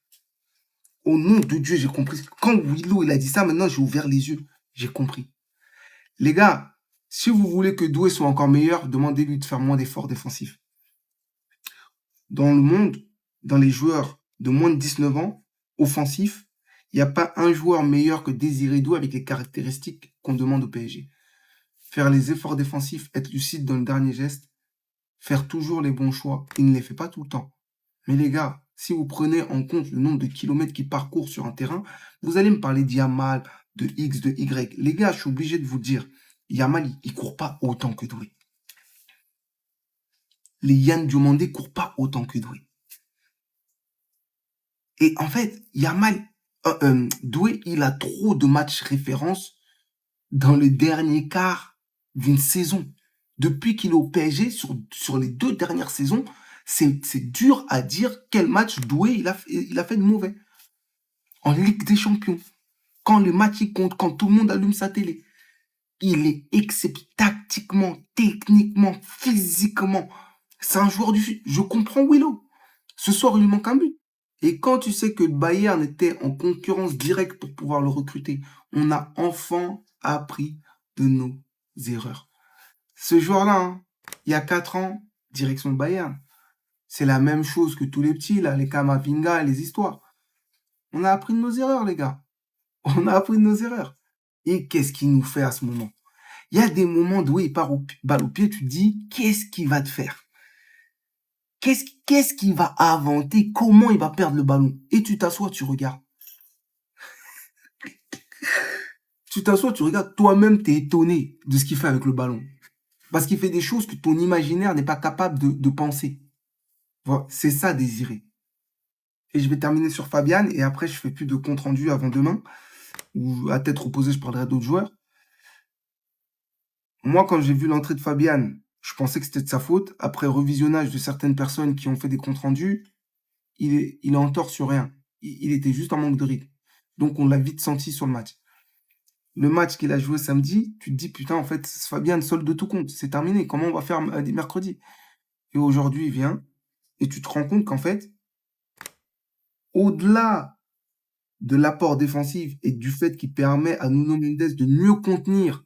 Au nom de Dieu, j'ai compris. Quand Willow, il a dit ça, maintenant, j'ai ouvert les yeux. J'ai compris. Les gars, si vous voulez que Doué soit encore meilleur, demandez-lui de faire moins d'efforts défensifs. Dans le monde, dans les joueurs de moins de 19 ans, offensifs, il n'y a pas un joueur meilleur que Désiré Doué avec les caractéristiques qu'on demande au PSG. Faire les efforts défensifs, être lucide dans le dernier geste, faire toujours les bons choix. Il ne les fait pas tout le temps. Mais les gars, si vous prenez en compte le nombre de kilomètres qu'il parcourt sur un terrain, vous allez me parler d'Yamal, de X, de Y. Les gars, je suis obligé de vous dire, Yamal, il court pas autant que Doué. Les Yann Diomandé courent pas autant que Doué. Et en fait, Yamal, Doué, il a trop de matchs références dans le dernier quart d'une saison. Depuis qu'il est au PSG, sur les 2 dernières saisons, c'est dur à dire quel match Doué il a fait de mauvais. En Ligue des Champions, quand le match il compte, quand tout le monde allume sa télé, il est tactiquement, techniquement, physiquement. C'est un joueur du... Je comprends Willow. Ce soir, il lui manque un but. Et quand tu sais que le Bayern était en concurrence directe pour pouvoir le recruter, on a enfin appris de nos erreurs. Ce joueur-là, hein, il y a 4 ans, direction le Bayern. C'est la même chose que tous les petits, là, les Kamavinga et les histoires. On a appris de nos erreurs, les gars. On a appris de nos erreurs. Et qu'est-ce qu'il nous fait à ce moment? Il y a des moments où il part balle au pied, tu te dis, qu'est-ce qu'il va te faire? Qu'est-ce qu'il va inventer? Comment il va perdre le ballon? Et tu t'assois, tu regardes. Tu t'assois, tu regardes, toi-même, t'es étonné de ce qu'il fait avec le ballon. Parce qu'il fait des choses que ton imaginaire n'est pas capable de penser. Voilà, c'est ça, Désiré. Et je vais terminer sur Fabian, et après, je fais plus de compte rendu avant demain, ou à tête reposée, je parlerai d'autres joueurs. Moi, quand j'ai vu l'entrée de Fabian, je pensais que c'était de sa faute. Après revisionnage de certaines personnes qui ont fait des comptes rendus, il est en tort sur rien. Il était juste en manque de rythme. Donc, on l'a vite senti sur le match. Le match qu'il a joué samedi, tu te dis, putain, en fait, Fabian solde de tout compte. C'est terminé. Comment on va faire mercredi? Et aujourd'hui, il vient, et tu te rends compte qu'en fait, au-delà de l'apport défensif et du fait qu'il permet à Nuno Mendes de mieux contenir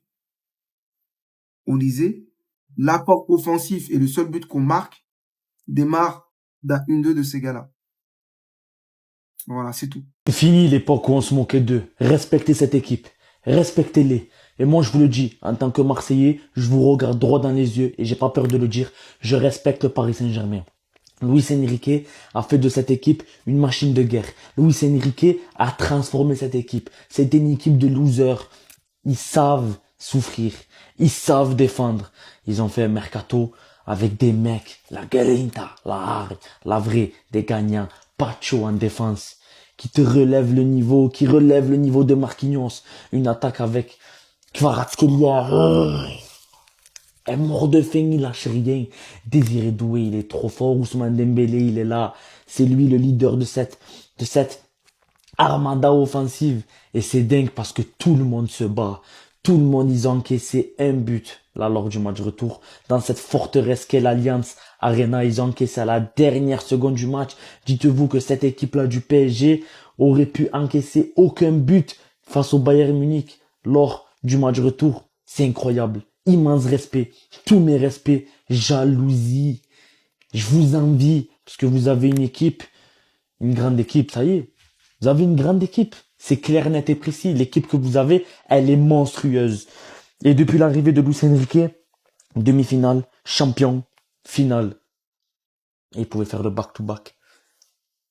Olysée, l'apport offensif et le seul but qu'on marque démarre d'un 1-2 de ces gars-là. Voilà, c'est tout. Fini l'époque où on se moquait d'eux. Respectez cette équipe. Respectez-les. Et moi, je vous le dis, en tant que Marseillais, je vous regarde droit dans les yeux et j'ai pas peur de le dire. Je respecte le Paris Saint-Germain. Luis Enrique a fait de cette équipe une machine de guerre. Luis Enrique a transformé cette équipe. C'était une équipe de losers. Ils savent souffrir. Ils savent défendre. Ils ont fait un mercato avec des mecs, la Grinta, la Hard, la vraie, des gagnants, Pacho en défense, qui te relèvent le niveau, qui relèvent le niveau de Marquinhos. Une attaque avec Kvaratskhelia. Un mort de faim, il lâche rien. Désiré Doué, il est trop fort. Ousmane Dembélé, il est là. C'est lui le leader de cette armada offensive. Et c'est dingue parce que tout le monde se bat. Tout le monde, ils ont encaissé un but là lors du match retour. Dans cette forteresse qu'est l'Alliance Arena, ils ont encaissé à la dernière seconde du match. Dites-vous que cette équipe-là du PSG aurait pu encaisser aucun but face au Bayern Munich lors du match retour. C'est incroyable. Immense respect. Tous mes respects. Jalousie. Je vous envie parce que vous avez une équipe, une grande équipe, ça y est. Vous avez une grande équipe. C'est clair, net et précis. L'équipe que vous avez, elle est monstrueuse. Et depuis l'arrivée de Luis Enrique, demi-finale, champion, finale. Et il pouvait faire le back-to-back.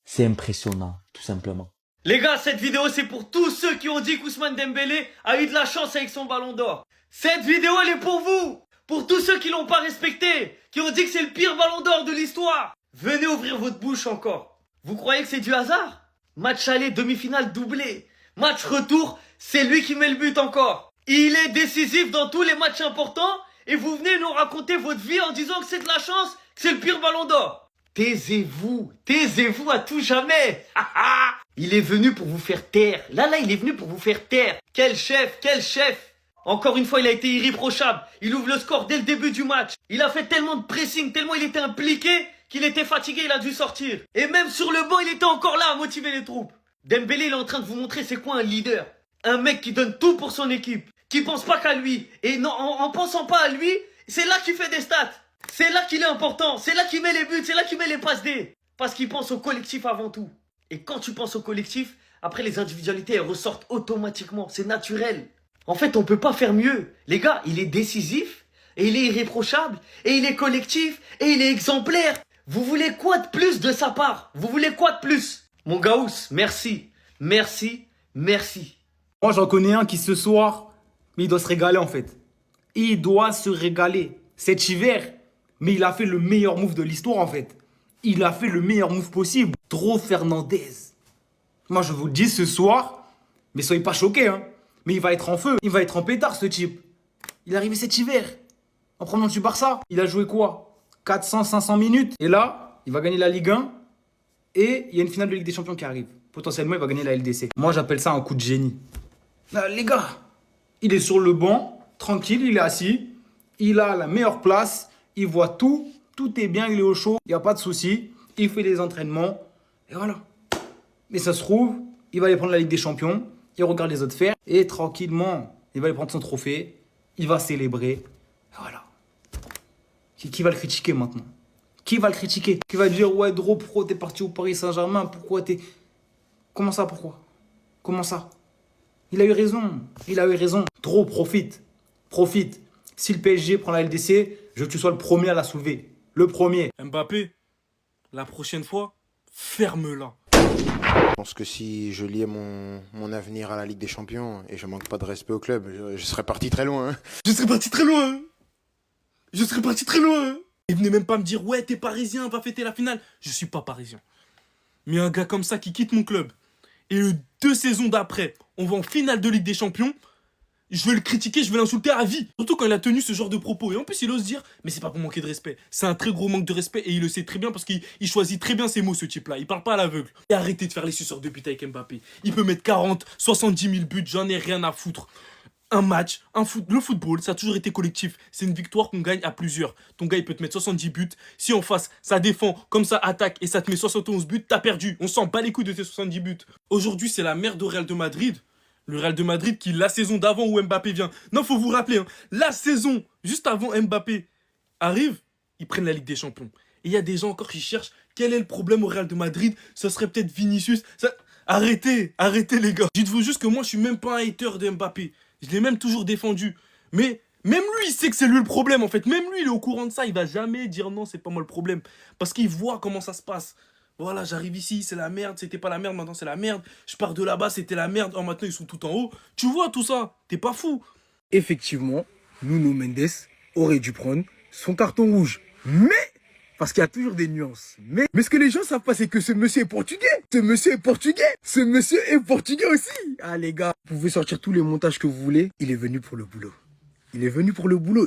C'est impressionnant, tout simplement. Les gars, cette vidéo c'est pour tous ceux qui ont dit qu'Ousmane Dembélé a eu de la chance avec son ballon d'or. Cette vidéo elle est pour vous. Pour tous ceux qui l'ont pas respecté, qui ont dit que c'est le pire ballon d'or de l'histoire. Venez ouvrir votre bouche encore. Vous croyez que c'est du hasard? Match aller, demi-finale doublé. Match retour, c'est lui qui met le but encore. Il est décisif dans tous les matchs importants et vous venez nous raconter votre vie en disant que c'est de la chance, que c'est le pire ballon d'or. Taisez-vous à tout jamais. Il est venu pour vous faire taire. Là, il est venu pour vous faire taire. Quel chef. Encore une fois, il a été irréprochable. Il ouvre le score dès le début du match. Il a fait tellement de pressing, tellement il était impliqué qu'il était fatigué, il a dû sortir. Et même sur le banc, il était encore là à motiver les troupes. Dembélé, il est en train de vous montrer c'est quoi un leader. Un mec qui donne tout pour son équipe, qui pense pas qu'à lui. Et non, en pensant pas à lui, c'est là qu'il fait des stats. C'est là qu'il est important, c'est là qu'il met les buts, c'est là qu'il met les passes D. Parce qu'il pense au collectif avant tout. Et quand tu penses au collectif, après les individualités, elles ressortent automatiquement. C'est naturel. En fait, on peut pas faire mieux. Les gars, il est décisif, et il est irréprochable, et il est collectif, et il est exemplaire. Vous voulez quoi de plus de sa part? Vous voulez quoi de plus? Mon Gaous, merci. Moi, j'en connais un qui ce soir, mais il doit se régaler en fait. Il doit se régaler. Cet hiver, mais il a fait le meilleur move de l'histoire en fait. Il a fait le meilleur move possible. Dro Fernandez. Moi, je vous le dis ce soir, mais soyez pas choqués, hein. Mais il va être en feu, il va être en pétard ce type. Il est arrivé cet hiver, en prenant du Barça. Il a joué quoi? 400, 500 minutes. Et là, il va gagner la Ligue 1. Et il y a une finale de Ligue des Champions qui arrive. Potentiellement, il va gagner la LDC. Moi, j'appelle ça un coup de génie. Là, les gars, il est sur le banc, tranquille, il est assis. Il a la meilleure place. Il voit tout. Tout est bien, il est au chaud. Il n'y a pas de souci. Il fait les entraînements. Et voilà. Mais ça se trouve, il va aller prendre la Ligue des Champions. Il regarde les autres faire. Et tranquillement, il va aller prendre son trophée. Il va célébrer. Et voilà. Qui va le critiquer maintenant? Qui va le critiquer? Qui va dire, ouais, Dro, pourquoi t'es parti au Paris Saint-Germain? Pourquoi t'es... Comment ça, pourquoi? Comment ça? Il a eu raison. Dro, profite. Si le PSG prend la LDC, je veux que tu sois le premier à la soulever. Le premier. Mbappé, la prochaine fois, ferme-la. Je pense que si je liais mon avenir à la Ligue des Champions et je manque pas de respect au club, je serais parti très loin. Je serais parti très loin. Et venez même pas me dire, ouais, t'es parisien, va fêter la finale. Je suis pas parisien. Mais un gars comme ça qui quitte mon club, et 2 saisons d'après, on va en finale de Ligue des Champions, je vais le critiquer, je vais l'insulter à vie. Surtout quand il a tenu ce genre de propos. Et en plus, il ose dire, mais c'est pas pour manquer de respect. C'est un très gros manque de respect et il le sait très bien parce qu'il choisit très bien ses mots, ce type-là. Il parle pas à l'aveugle. Et arrêtez de faire les suceurs de pute avec Mbappé. Il peut mettre 40, 70 000 buts, j'en ai rien à foutre. Un match, le football, ça a toujours été collectif. C'est une victoire qu'on gagne à plusieurs. Ton gars, il peut te mettre 70 buts. Si en face, ça défend, comme ça attaque et ça te met 71 buts, t'as perdu. On s'en bat les couilles de tes 70 buts. Aujourd'hui, c'est la merde au Real de Madrid. Le Real de Madrid qui, la saison d'avant où Mbappé vient. Non, faut vous rappeler, hein, la saison juste avant Mbappé arrive, ils prennent la Ligue des Champions. Et il y a des gens encore qui cherchent quel est le problème au Real de Madrid. Ce serait peut-être Vinicius. Arrêtez les gars. Dites-vous juste que moi, je suis même pas un hater de Mbappé. Je l'ai même toujours défendu. Mais même lui, il sait que c'est lui le problème, en fait. Même lui, il est au courant de ça. Il va jamais dire non, c'est pas moi le problème. Parce qu'il voit comment ça se passe. Voilà, j'arrive ici, c'est la merde. C'était pas la merde, maintenant c'est la merde. Je pars de là-bas, c'était la merde. Oh, maintenant, ils sont tout en haut. Tu vois tout ça. T'es pas fou. Effectivement, Nuno Mendes aurait dû prendre son carton rouge. Mais, parce qu'il y a toujours des nuances. Mais ce que les gens savent pas, c'est que ce monsieur est portugais. Ce monsieur est portugais aussi. Ah les gars, vous pouvez sortir tous les montages que vous voulez. Il est venu pour le boulot.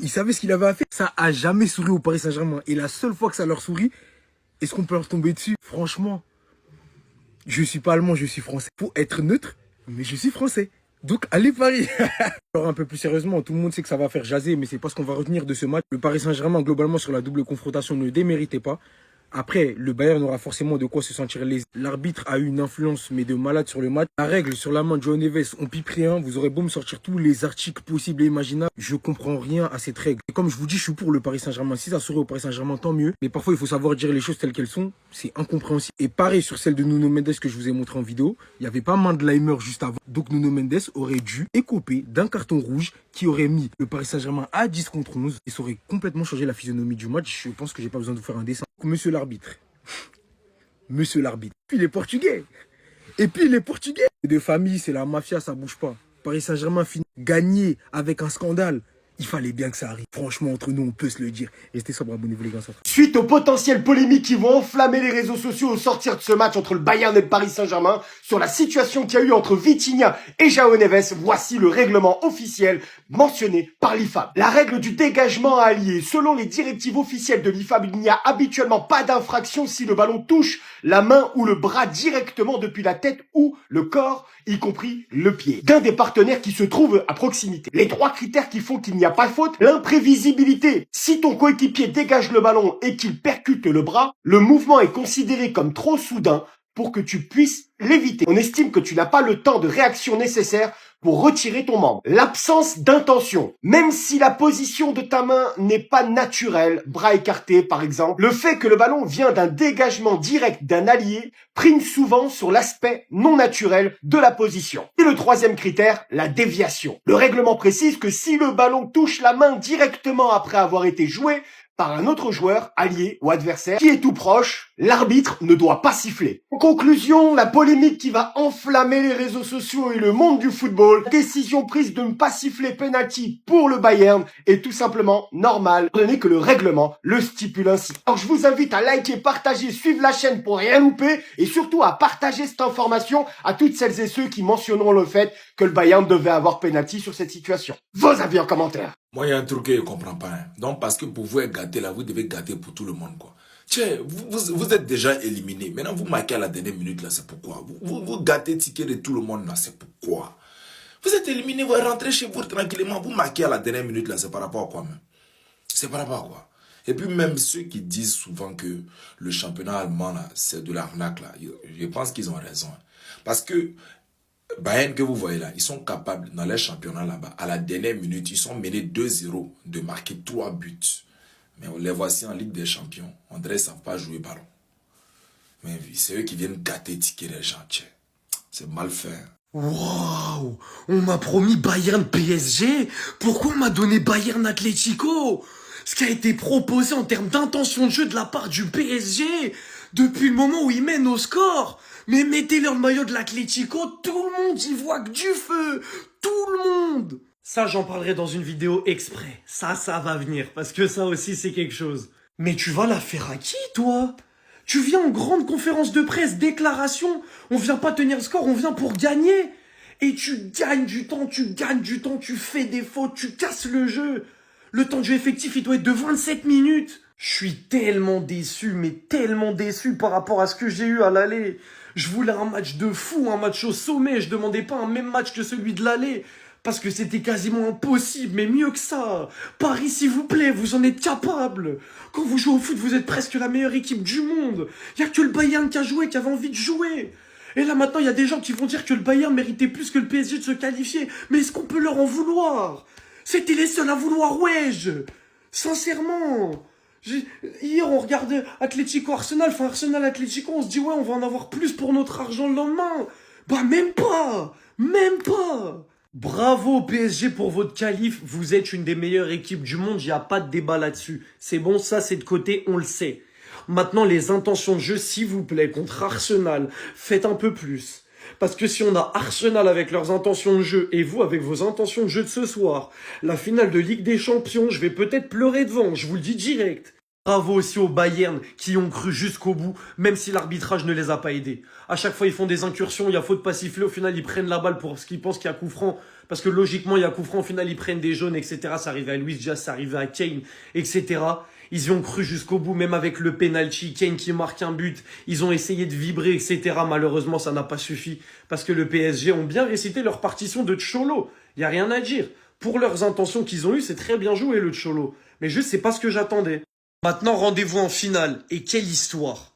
Il savait ce qu'il avait à faire. Ça a jamais souri au Paris Saint-Germain. Et la seule fois que ça leur sourit, est-ce qu'on peut leur tomber dessus? Franchement, je suis pas allemand, je suis français. Faut être neutre, mais je suis français. Donc, allez Paris. Alors, un peu plus sérieusement, tout le monde sait que ça va faire jaser, mais c'est pas ce qu'on va retenir de ce match. Le Paris Saint-Germain, globalement, sur la double confrontation, ne déméritait pas. Après, le Bayern aura forcément de quoi se sentir lésé. L'arbitre a eu une influence, mais de malade sur le match. La règle sur la main de João Neves, on pipe rien. Vous aurez beau me sortir tous les articles possibles et imaginables. Je comprends rien à cette règle. Et comme je vous dis, je suis pour le Paris Saint-Germain. Si ça serait au Paris Saint-Germain, tant mieux. Mais parfois, il faut savoir dire les choses telles qu'elles sont. C'est incompréhensible. Et pareil sur celle de Nuno Mendes que je vous ai montré en vidéo. Il n'y avait pas Mandleimer juste avant. Donc Nuno Mendes aurait dû écoper d'un carton rouge qui aurait mis le Paris Saint-Germain à 10 contre 11. Et ça aurait complètement changé la physionomie du match. Je pense que j'ai pas besoin de vous faire un dessin. Monsieur l'arbitre. Monsieur l'arbitre. Puis les Portugais. Et puis les Portugais. De famille, c'est la mafia, ça bouge pas. Paris Saint-Germain finit gagné avec un scandale. Il fallait bien que ça arrive. Franchement, entre nous, on peut se le dire. Restez sobre, abonnez-vous les gars. Suite aux potentielles polémiques qui vont enflammer les réseaux sociaux au sortir de ce match entre le Bayern et le Paris Saint-Germain, sur la situation qu'il y a eu entre Vitinha et João Neves, voici le règlement officiel mentionné par l'IFAB. La règle du dégagement à allier. Selon les directives officielles de l'IFAB, il n'y a habituellement pas d'infraction si le ballon touche la main ou le bras directement depuis la tête ou le corps, y compris le pied, d'un des partenaires qui se trouve à proximité. Les 3 critères qui font qu'il n'y a pas de faute: l'imprévisibilité. Si ton coéquipier dégage le ballon et qu'il percute le bras, le mouvement est considéré comme trop soudain pour que tu puisses l'éviter. On estime que tu n'as pas le temps de réaction nécessaire pour retirer ton membre. L'absence d'intention. Même si la position de ta main n'est pas naturelle, bras écartés par exemple, le fait que le ballon vient d'un dégagement direct d'un allié prime souvent sur l'aspect non naturel de la position. Et le 3e critère, la déviation. Le règlement précise que si le ballon touche la main directement après avoir été joué par un autre joueur, allié ou adversaire, qui est tout proche, l'arbitre ne doit pas siffler. En conclusion, la polémique qui va enflammer les réseaux sociaux et le monde du football, la décision prise de ne pas siffler penalty pour le Bayern est tout simplement normale, étant donné que le règlement le stipule ainsi. Alors je vous invite à liker, partager, suivre la chaîne pour rien louper, et surtout à partager cette information à toutes celles et ceux qui mentionneront le fait que le Bayern devait avoir penalty sur cette situation. Vos avis en commentaire. Moi, il y a un truc que je ne comprends pas. Hein. Donc, parce que pour vous être gâté, là, vous devez gâter pour tout le monde, quoi. Tiens, vous êtes déjà éliminé. Maintenant, vous marquez à la dernière minute, là, c'est pourquoi. Vous gâtez ticket de tout le monde, là, c'est pourquoi. Vous êtes éliminé, vous rentrez chez vous tranquillement, vous marquez à la dernière minute, là, c'est par rapport à quoi, même? C'est par rapport à quoi? Et puis, même ceux qui disent souvent que le championnat allemand, là, c'est de l'arnaque, là, je pense qu'ils ont raison. Hein. Parce que, Bayern que vous voyez là, ils sont capables dans les championnats là-bas, à la dernière minute, ils sont menés 2-0 de marquer 3 buts. Mais les voici en Ligue des Champions. On dirait qu'ils ne savent pas jouer ballon. Mais c'est eux qui viennent gâter ticket les gens. C'est mal fait. Waouh! On m'a promis Bayern PSG. Pourquoi on m'a donné Bayern Atlético? Ce qui a été proposé en termes d'intention de jeu de la part du PSG depuis le moment où ils mènent au score. Mais mettez-leur le maillot de l'Atlético, tout le monde y voit que du feu. Tout le monde. Ça, j'en parlerai dans une vidéo exprès. Ça va venir, parce que ça aussi, c'est quelque chose. Mais tu vas la faire à qui, toi? Tu viens en grande conférence de presse, déclaration. On vient pas tenir le score, on vient pour gagner. Et tu gagnes du temps, tu fais des fautes, tu casses le jeu. Le temps de jeu effectif, il doit être de 27 minutes. Je suis tellement déçu, mais tellement déçu par rapport à ce que j'ai eu à l'aller. Je voulais un match de fou, un match au sommet. Je demandais pas un même match que celui de l'aller. Parce que c'était quasiment impossible, mais mieux que ça. Paris, s'il vous plaît, vous en êtes capable. Quand vous jouez au foot, vous êtes presque la meilleure équipe du monde. Il n'y a que le Bayern qui a joué, qui avait envie de jouer. Et là, maintenant, il y a des gens qui vont dire que le Bayern méritait plus que le PSG de se qualifier. Mais est-ce qu'on peut leur en vouloir? C'était les seuls à vouloir, wesh. Sincèrement. Hier, on regardait Atlético-Arsenal, enfin Arsenal-Atlético, on se dit, ouais, on va en avoir plus pour notre argent le lendemain. Bah, même pas. Bravo au PSG pour votre qualif, vous êtes une des meilleures équipes du monde, il n'y a pas de débat là-dessus. C'est bon, ça c'est de côté, on le sait. Maintenant, les intentions de jeu, s'il vous plaît, contre Arsenal, faites un peu plus. Parce que si on a Arsenal avec leurs intentions de jeu et vous avec vos intentions de jeu de ce soir, la finale de Ligue des Champions, je vais peut-être pleurer devant, je vous le dis direct. Bravo aussi aux Bayern qui ont cru jusqu'au bout, même si l'arbitrage ne les a pas aidés. À chaque fois, ils font des incursions, il y a faute pas sifflée, au final, ils prennent la balle pour ce qu'ils pensent qu'il y a coup franc. Parce que logiquement, il y a coup franc, au final, ils prennent des jaunes, etc. Ça arrivait à Luis Diaz, ça arrivait à Kane, etc. Ils y ont cru jusqu'au bout, même avec le penalty, Kane qui marque un but. Ils ont essayé de vibrer, etc. Malheureusement, ça n'a pas suffi parce que le PSG ont bien récité leur partition de Cholo. Il y a rien à dire. Pour leurs intentions qu'ils ont eues, c'est très bien joué le Cholo. Mais juste, c'est pas ce que j'attendais. Maintenant, rendez-vous en finale. Et quelle histoire!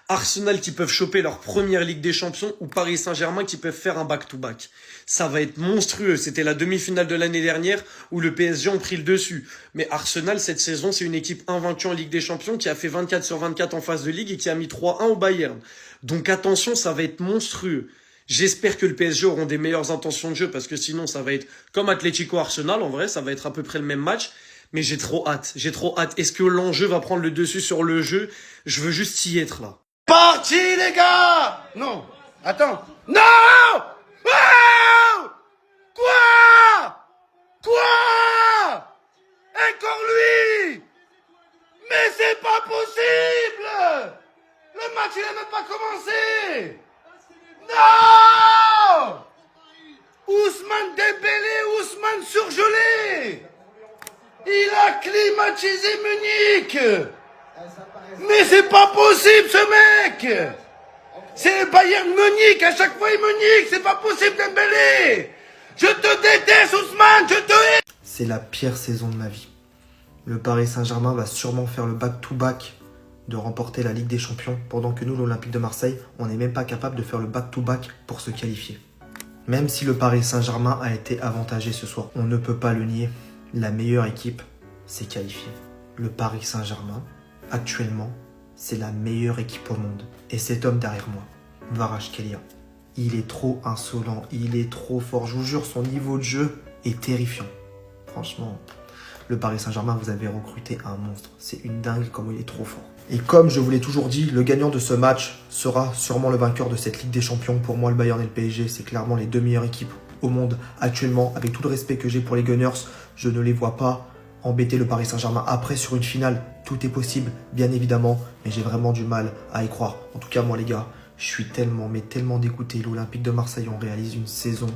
Arsenal qui peuvent choper leur première Ligue des Champions ou Paris Saint-Germain qui peuvent faire un back-to-back. Ça va être monstrueux. C'était la demi-finale de l'année dernière où le PSG ont pris le dessus. Mais Arsenal, cette saison, c'est une équipe invaincue en Ligue des Champions qui a fait 24 sur 24 en phase de Ligue et qui a mis 3-1 au Bayern. Donc attention, ça va être monstrueux. J'espère que le PSG auront des meilleures intentions de jeu parce que sinon ça va être comme Atlético Arsenal. En vrai, ça va être à peu près le même match. Mais j'ai trop hâte. J'ai trop hâte. Est-ce que l'enjeu va prendre le dessus sur le jeu? Je veux juste y être là. Parti les gars. Non, attends. Non. Oh Quoi Encore lui. Mais c'est pas possible. Le match il a même pas commencé. Non. Ousmane Dembélé, Ousmane surgelé. Il a climatisé Munich. Mais c'est pas possible ce mec. C'est le Bayern Munich, à chaque fois il Munich, c'est pas possible Dembélé. Je te déteste Ousmane, je te hais. C'est la pire saison de ma vie. Le Paris Saint-Germain va sûrement faire le back-to-back de remporter la Ligue des Champions, pendant que nous, l'Olympique de Marseille, on n'est même pas capable de faire le back-to-back pour se qualifier. Même si le Paris Saint-Germain a été avantagé ce soir, on ne peut pas le nier, la meilleure équipe s'est qualifiée. Le Paris Saint-Germain, actuellement, c'est la meilleure équipe au monde. Et cet homme derrière moi, Kvaratskhelia, il est trop insolent, il est trop fort. Je vous jure, son niveau de jeu est terrifiant. Franchement, le Paris Saint-Germain, vous avez recruté un monstre. C'est une dingue comme il est trop fort. Et comme je vous l'ai toujours dit, le gagnant de ce match sera sûrement le vainqueur de cette Ligue des Champions. Pour moi, le Bayern et le PSG, c'est clairement les deux meilleures équipes au monde actuellement. Avec tout le respect que j'ai pour les Gunners, je ne les vois pas embêter le Paris Saint-Germain. Après, sur une finale, tout est possible, bien évidemment, mais j'ai vraiment du mal à y croire. En tout cas, moi les gars, je suis tellement, mais tellement dégoûté. L'Olympique de Marseille, on réalise une saison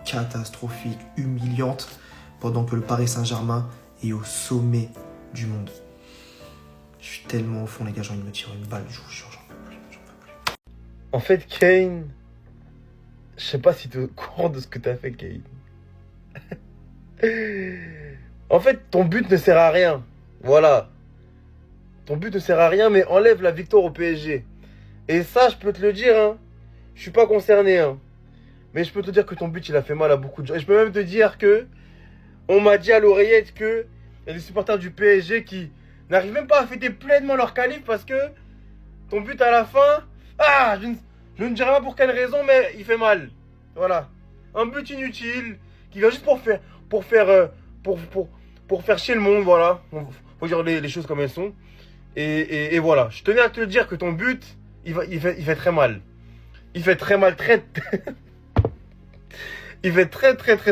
catastrophique, humiliante, pendant que le Paris Saint-Germain est au sommet du monde. Je suis tellement au fond, les gars, j'ai envie de me tirer une balle, je vous jure, j'en peux plus. En fait, Kane, je sais pas si tu es au courant de ce que t'as fait, Kane. En fait, ton but ne sert à rien. Voilà. Ton but ne sert à rien, mais enlève la victoire au PSG. Et ça, je peux te le dire, hein. Je suis pas concerné, hein. Mais je peux te dire que ton but, il a fait mal à beaucoup de gens. Et je peux même te dire que on m'a dit à l'oreillette que il y a des supporters du PSG qui n'arrivent même pas à fêter pleinement leur qualif parce que ton but à la fin, je ne dirai pas pour quelle raison, mais il fait mal. Voilà. Un but inutile qui vient juste pour faire chier le monde, voilà. Faut dire les choses comme elles sont. Et voilà. Je tenais à te dire que ton but, il fait très mal. Il fait très mal, il fait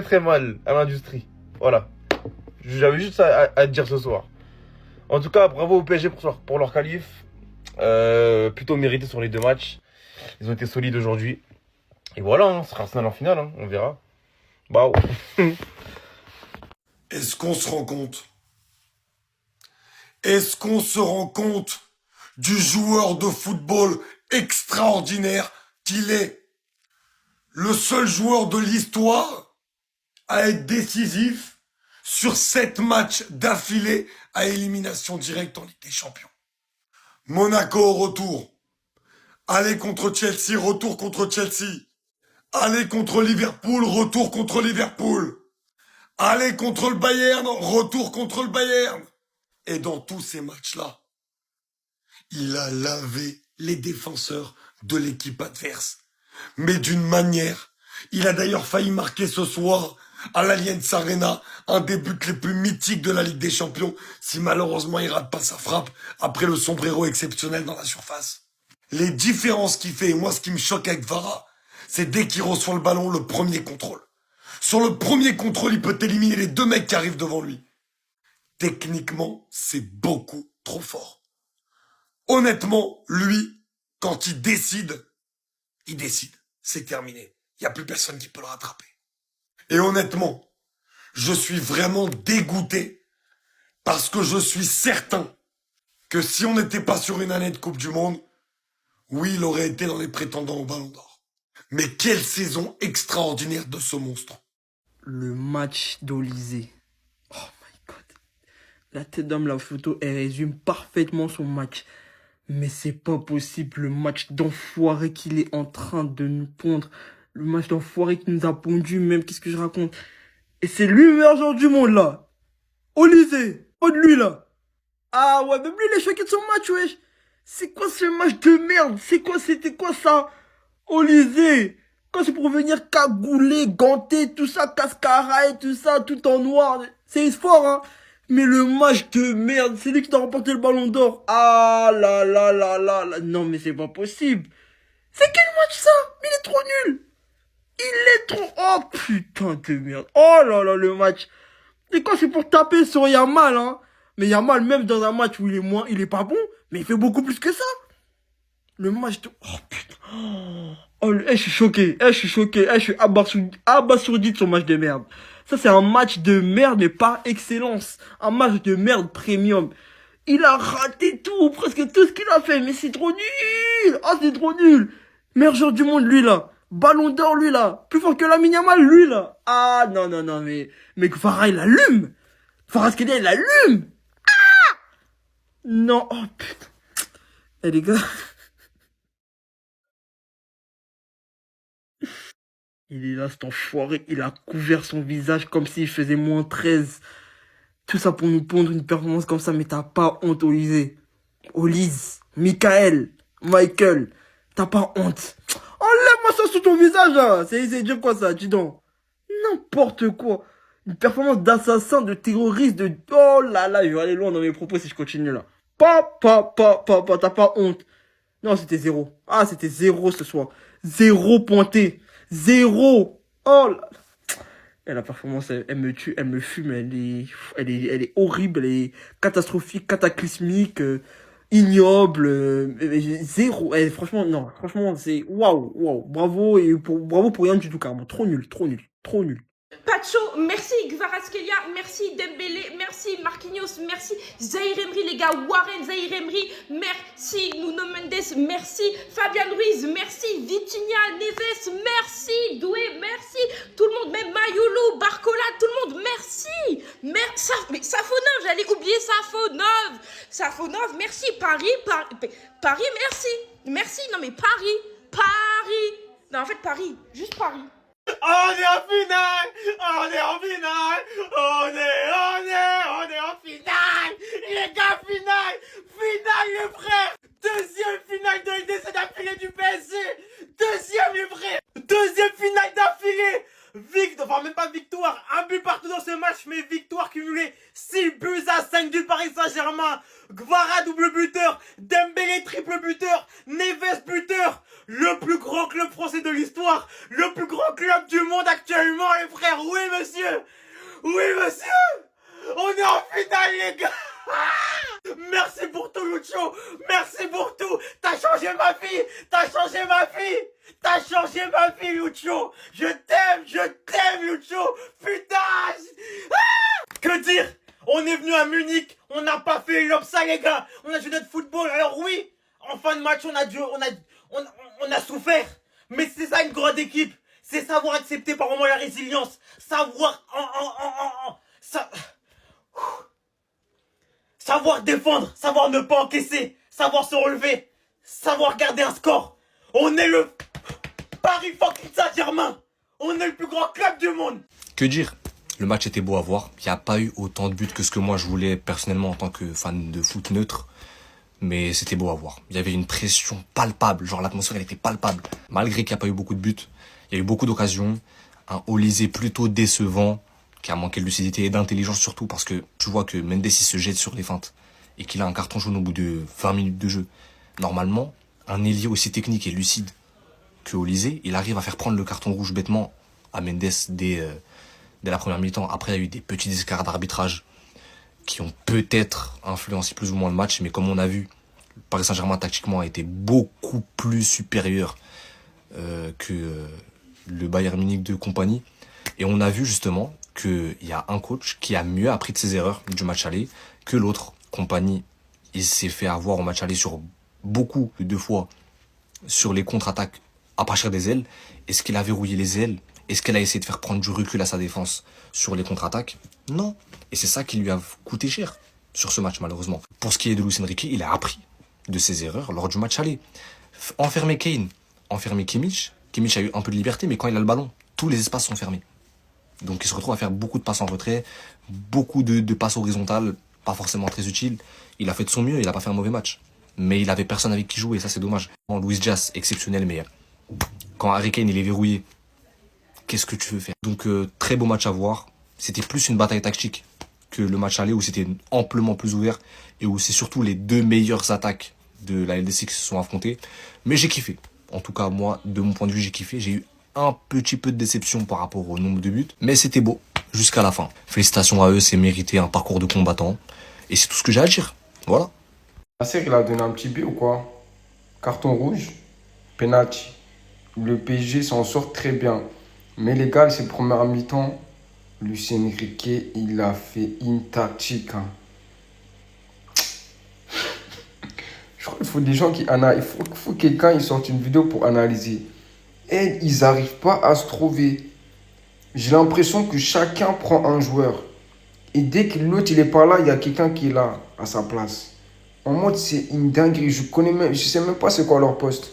très mal à l'industrie. Voilà. J'avais juste ça à te dire ce soir. En tout cas, bravo au PSG pour leur qualif. Plutôt mérité sur les deux matchs. Ils ont été solides aujourd'hui. Et voilà, hein, ce sera Arsenal en finale, hein, on verra. Bah Est-ce qu'on se rend compte? Est-ce qu'on se rend compte du joueur de football extraordinaire qu'il est? Le seul joueur de l'histoire à être décisif sur 7 matchs d'affilée à élimination directe en Ligue des Champions. Monaco au retour. Aller contre Chelsea, retour contre Chelsea. Aller contre Liverpool, retour contre Liverpool. Aller contre le Bayern, retour contre le Bayern. Et dans tous ces matchs-là, il a lavé les défenseurs de l'équipe adverse. Mais d'une manière, il a d'ailleurs failli marquer ce soir à l'Allianz Arena un des buts les plus mythiques de la Ligue des Champions, si malheureusement il rate pas sa frappe après le sombrero exceptionnel dans la surface. Les différences qu'il fait, et moi ce qui me choque avec Vara, c'est dès qu'il reçoit le ballon, le premier contrôle. Sur le premier contrôle, il peut éliminer les 2 mecs qui arrivent devant lui. Techniquement, c'est beaucoup trop fort. Honnêtement, lui, quand il décide. C'est terminé. Il n'y a plus personne qui peut le rattraper. Et honnêtement, je suis vraiment dégoûté parce que je suis certain que si on n'était pas sur une année de Coupe du Monde, oui, il aurait été dans les prétendants au Ballon d'Or. Mais quelle saison extraordinaire de ce monstre. Le match d'Olysée. Oh my god. La tête d'homme, la photo, elle résume parfaitement son match. Mais c'est pas possible, le match d'enfoiré qu'il est en train de nous pondre. Le match d'enfoiré qui nous a pondu même, qu'est-ce que je raconte? Et c'est lui le meilleur joueur du monde là. Olysée, pas de lui là. Ah ouais, même lui il est choqué de son match, wesh. C'est quoi ce match de merde? C'était quoi ça? Olysée, quand c'est pour venir cagouler, ganter, tout ça, cascara et tout ça, tout en noir. C'est fort, hein. Mais le match de merde, c'est lui qui t'a remporté le ballon d'or. Ah là là là là là. Non mais c'est pas possible. C'est quel match ça? Il est trop nul. Il est trop... Oh putain de merde. Oh là là le match. Et quand c'est pour taper sur Yamal, hein. Mais Yamal, même dans un match où il est pas bon, mais il fait beaucoup plus que ça. Le match de... Oh putain. Oh, je suis choqué. Je suis abasourdi de son match de merde. Ça, c'est un match de merde, mais par excellence. Un match de merde premium. Il a raté tout, presque tout ce qu'il a fait, mais c'est trop nul. Ah, c'est trop nul. Meilleur joueur du monde, lui, là. Ballon d'or, lui, là. Plus fort que Lamine Yamal, lui, là. Ah, non, non, non, mais Farah, il allume. Kvaratskhelia, il allume. Ah! Non, oh, putain. Eh, les gars. Il est là, cet enfoiré. Il a couvert son visage comme s'il faisait moins 13. Tout ça pour nous pondre une performance comme ça, mais t'as pas honte, Olysée. Olise, Michael, Michael, t'as pas honte. Enlève-moi ça sur ton visage, là. C'est dire quoi, ça, dis donc. N'importe quoi. Une performance d'assassin, de terroriste, de... Oh là là, je vais aller loin dans mes propos si je continue, là. T'as pas honte. Non, c'était 0. Ah, c'était 0 ce soir. 0 pointé. 0. Oh là. Et la performance, elle me tue, elle me fume, elle est horrible, elle est catastrophique, cataclysmique, ignoble, 0. Et franchement, non, franchement, c'est waouh. Bravo pour rien du tout, carrément. Trop nul. Pacho, merci Kvaratskhelia, merci Dembélé, merci Marquinhos, merci Zaïre Emery les gars, Warren Zaïre Emery, merci Nuno Mendes, merci Fabian Ruiz, merci Vitinha, Neves, merci Doué, merci tout le monde, même Mayulu, Barcola, tout le monde, merci. Mais Safonov, j'allais oublier Safonov, merci Paris, merci, non mais Paris, non en fait Paris, juste Paris. On est en finale. Les gars, finale les frères. Deuxième finale de LDC d'affilée du PSG. Deuxième finale d'affilée. Enfin même pas victoire, un but partout dans ce match, mais victoire cumulée, 6-5 du Paris Saint-Germain. Kvara double buteur, Dembélé triple buteur, Neves buteur. Le plus grand club français de l'histoire, le plus grand club du monde actuellement, les frères. Oui monsieur, on est en finale les gars. Merci pour tout Lucho, merci pour tout. T'as changé ma vie, Lucho. Je t'aime Lucho. Putain. Que dire? On est venu à Munich, on n'a pas fait l'obsa les gars. On a joué notre football. Alors oui, en fin de match on a souffert. Mais c'est ça une grande équipe. C'est savoir accepter par moments la résilience. Savoir défendre, savoir ne pas encaisser, savoir se relever, savoir garder un score. On est le Paris fucking Saint-Germain. On est le plus grand club du monde. Que dire? Le match était beau à voir. Il n'y a pas eu autant de buts que ce que moi je voulais personnellement en tant que fan de foot neutre. Mais c'était beau à voir. Il y avait une pression palpable. Genre l'atmosphère elle était palpable. Malgré qu'il n'y a pas eu beaucoup de buts, il y a eu beaucoup d'occasions. Un Olysée plutôt décevant, qui a manqué de lucidité et d'intelligence surtout parce que tu vois que Mendes il se jette sur les feintes et qu'il a un carton jaune au bout de 20 minutes de jeu. Normalement, un ailier aussi technique et lucide que Olysée, il arrive à faire prendre le carton rouge bêtement à Mendes dès la première mi-temps. Après, il y a eu des petits écarts d'arbitrage qui ont peut-être influencé plus ou moins le match, mais comme on a vu, le Paris Saint-Germain tactiquement a été beaucoup plus supérieur que le Bayern Munich de compagnie. Et on a vu justement qu'il y a un coach qui a mieux appris de ses erreurs du match aller que l'autre. Compagnie, Il s'est fait avoir au match aller sur beaucoup de fois sur les contre-attaques à partir des ailes. Est-ce qu'il a verrouillé les ailes? Est-ce qu'elle a essayé de faire prendre du recul à sa défense sur les contre-attaques? Non. Et c'est ça qui lui a coûté cher sur ce match, malheureusement. Pour ce qui est de Luis Enrique, il a appris de ses erreurs lors du match aller. Enfermer Kane, enfermer Kimmich. Kimmich a eu un peu de liberté, mais quand il a le ballon, tous les espaces sont fermés. Donc il se retrouve à faire beaucoup de passes en retrait, beaucoup de passes horizontales, pas forcément très utiles. Il a fait de son mieux, il a pas fait un mauvais match. Mais il avait personne avec qui jouer, ça c'est dommage. Luis Diaz, exceptionnel, mais quand Harry Kane il est verrouillé, qu'est-ce que tu veux faire? Donc très beau match à voir. C'était plus une bataille tactique que le match aller où c'était amplement plus ouvert et où c'est surtout les deux meilleures attaques de la LDC qui se sont affrontées. Mais j'ai kiffé. En tout cas, moi, de mon point de vue, j'ai kiffé. J'ai eu un petit peu de déception par rapport au nombre de buts, mais c'était beau jusqu'à la fin. Félicitations à eux, c'est mérité un parcours de combattant. Et c'est tout ce que j'ai à dire. Voilà. Nasser, il a donné un petit but ou quoi? Carton rouge, penalty. Le PSG s'en sort très bien. Mais les gars, ces premières mi-temps, Luis Enrique, il a fait une tactique. Hein. Je crois qu'il faut des gens qui analysent. Il faut que quelqu'un il sorte une vidéo pour analyser. Et ils n'arrivent pas à se trouver. J'ai l'impression que chacun prend un joueur. Et dès que l'autre il est pas là, il y a quelqu'un qui est là à sa place. En mode, c'est une dinguerie. Je sais même pas c'est quoi leur poste.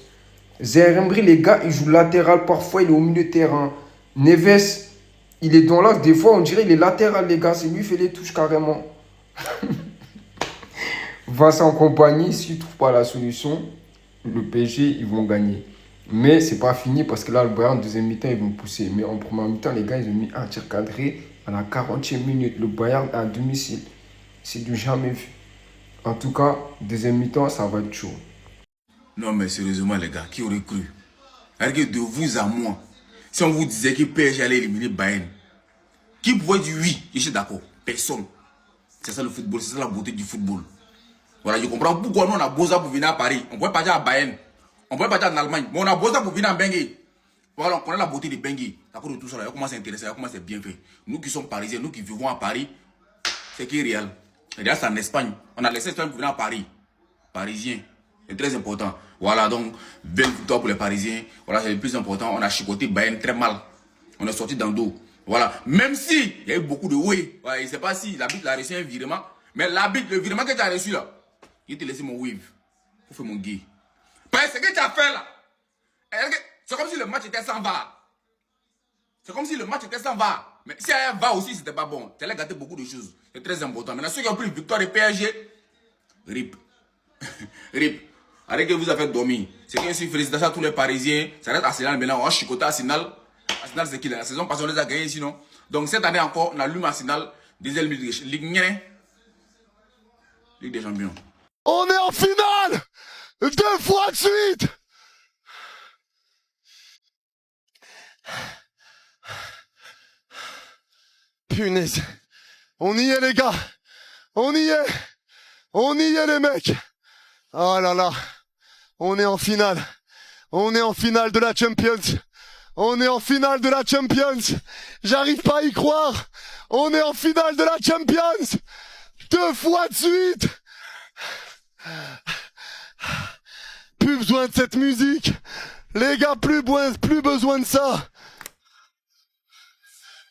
Zerembri, les gars, il joue latéral parfois, il est au milieu de terrain. Neves, il est dans l'axe. Des fois, on dirait il est latéral, les gars. C'est lui qui fait les touches carrément. Vincent compagnie, s'ils ne trouvent pas la solution, le PSG, ils vont gagner. Mais c'est pas fini parce que là, le Bayern, en deuxième mi-temps, ils vont pousser. Mais en première mi-temps, les gars, ils ont mis un tir cadré à la 40e minute. Le Bayern à domicile. C'est du jamais vu. En tout cas, deuxième mi-temps, ça va être chaud. Non, mais sérieusement, les gars, qui aurait cru? Regardez, de vous à moi, si on vous disait que PSG allait éliminer Bayern, qui pouvait dire oui? Je suis d'accord. Personne. C'est ça le football, c'est ça la beauté du football. Voilà, je comprends pourquoi nous on a besoin pour venir à Paris. On ne pouvait pas dire à Bayern. On ne pouvait pas dire en Allemagne. Mais on a besoin pour venir à Bengue. Voilà, on connaît la beauté de Bengue. D'accord, de tout ça, là, comment c'est intéressant, comment c'est bien fait. Nous qui sommes parisiens, nous qui vivons à Paris, c'est qui est réel. Réel, c'est en Espagne. On a laissé l'Espagne pour venir à Paris. Parisiens. C'est très important. Voilà, donc, belle victoire pour les Parisiens. Voilà, c'est le plus important. On a chicoté Bayern très mal. On est sorti dans le dos. Voilà, même si il y a eu beaucoup de oui. Voilà, je ne sais pas si l'arbitre a reçu un virement. Mais l'arbitre, le virement que tu as reçu là, il t'a laissé mon wave. Pour faire mon gay. Parce que ce que tu as fait là, c'est comme si le match était sans VAR. C'est comme si le match était sans VAR. Mais si il y a un VAR aussi, c'était pas bon. Tu allais gâter beaucoup de choses. C'est très important. Maintenant, ceux qui ont pris une victoire de PSG, RIP. RIP. Arrêtez que vous avez dormi. C'est que je félicitations à tous les Parisiens. Ça reste Arsenal maintenant. On a chicoté Arsenal. Arsenal, c'est qui la saison passée, on les a gagnés sinon. Donc cette année encore, on allume Arsenal. Deuxième Ligue des Champions. On est en finale 2 fois de suite. Punaise. On y est les gars. On y est. On y est les mecs. Oh là là. On est en finale. On est en finale de la Champions. On est en finale de la Champions. J'arrive pas à y croire. On est en finale de la Champions. 2 fois de suite. Plus besoin de cette musique. Les gars, plus besoin de ça.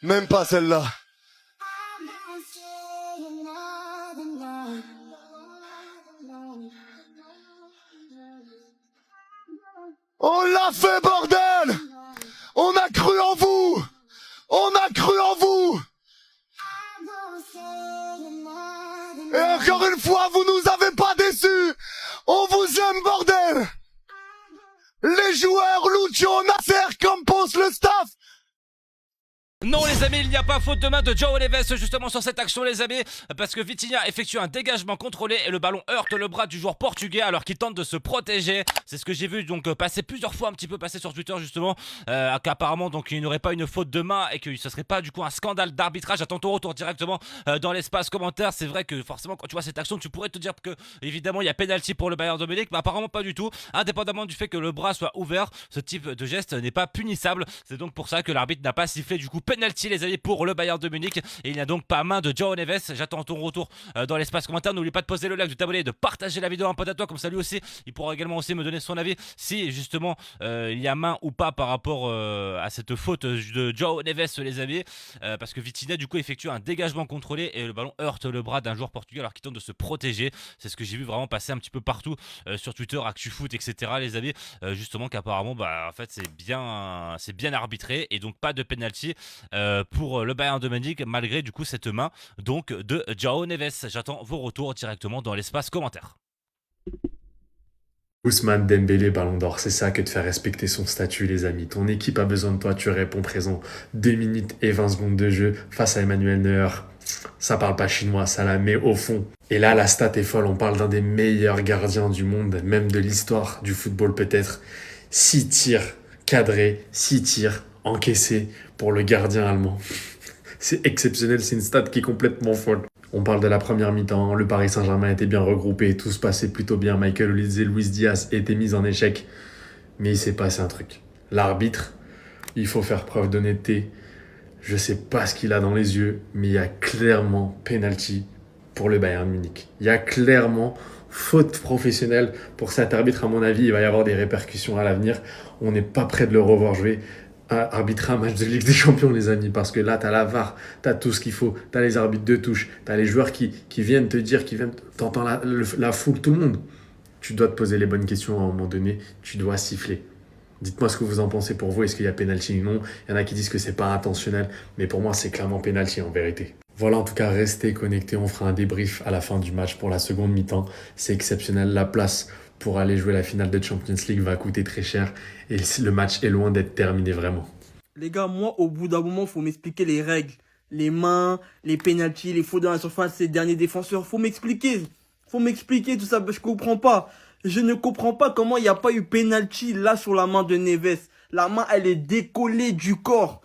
Même pas celle-là. On l'a fait, bordel! On a cru en vous! On a cru en vous! Et encore une fois, vous nous avez pas déçus! On vous aime, bordel! Les joueurs, Lucho, Nasser, Campos, le staff! Non les amis, il n'y a pas faute de main de João Neves justement sur cette action les amis, parce que Vitinha effectue un dégagement contrôlé et le ballon heurte le bras du joueur portugais alors qu'il tente de se protéger. C'est ce que j'ai vu donc passer plusieurs fois, un petit peu passer sur Twitter justement, qu'apparemment donc il n'y aurait pas une faute de main et que ce serait pas du coup un scandale d'arbitrage. Attends ton retour directement dans l'espace commentaire. C'est vrai que forcément quand tu vois cette action tu pourrais te dire que évidemment il y a pénalty pour le Bayern de Munich, mais apparemment pas du tout. Indépendamment du fait que le bras soit ouvert, ce type de geste n'est pas punissable. C'est donc pour ça que l'arbitre n'a pas sifflé du coup penalty les amis pour le Bayern de Munich et il n'y a donc pas main de João Neves. J'attends ton retour dans l'espace commentaire. N'oublie pas de poser le like, de t'abonner, de partager la vidéo à un pote à toi, comme ça lui aussi il pourra également aussi me donner son avis si justement il y a main ou pas par rapport à cette faute de João Neves les amis, parce que Vitinha du coup effectue un dégagement contrôlé et le ballon heurte le bras d'un joueur portugais alors qu'il tente de se protéger. C'est ce que j'ai vu vraiment passer un petit peu partout sur Twitter, ActuFoot, etc. les amis, justement qu'apparemment en fait c'est bien arbitré et donc pas de penalty pour le Bayern de Munich malgré du coup cette main donc de João Neves. J'attends vos retours directement dans l'espace commentaire. Ousmane Dembélé, Ballon d'Or, c'est ça que de faire respecter son statut les amis. Ton équipe a besoin de toi, tu réponds présent. 2 minutes et 20 secondes de jeu face à Emmanuel Neuer. Ça parle pas chinois, ça la met au fond. Et là, la stat est folle, on parle d'un des meilleurs gardiens du monde, même de l'histoire du football peut-être. 6 tirs cadrés, 6 tirs encaissés pour le gardien allemand. C'est exceptionnel, c'est une stat qui est complètement folle. On parle de la première mi-temps, le Paris Saint-Germain était bien regroupé, tout se passait plutôt bien. Michael Olise et Luis Diaz étaient mis en échec. Mais il s'est passé un truc. L'arbitre, il faut faire preuve d'honnêteté. Je sais pas ce qu'il a dans les yeux, mais il y a clairement penalty pour le Bayern Munich. Il y a clairement faute professionnelle pour cet arbitre. À mon avis, il va y avoir des répercussions à l'avenir. On n'est pas prêt de le revoir jouer. Arbitrer un match de Ligue des Champions les amis, parce que là t'as la VAR, t'as tout ce qu'il faut, t'as les arbitres de touche, t'as les joueurs qui viennent te dire, t'entends la foule, tout le monde. Tu dois te poser les bonnes questions à un moment donné, tu dois siffler. Dites-moi ce que vous en pensez pour vous, est-ce qu'il y a penalty ou non? Il y en a qui disent que c'est pas intentionnel, mais pour moi c'est clairement penalty en vérité. Voilà, en tout cas restez connectés, on fera un débrief à la fin du match pour la seconde mi-temps. C'est exceptionnel, la place pour aller jouer la finale de Champions League va coûter très cher et le match est loin d'être terminé vraiment. Les gars, moi, au bout d'un moment, faut m'expliquer les règles. Les mains, les pénaltys, les fautes dans la surface, les derniers défenseurs. Faut m'expliquer tout ça. Je comprends pas. Je ne comprends pas comment il n'y a pas eu pénalty là sur la main de Neves. La main, elle est décollée du corps.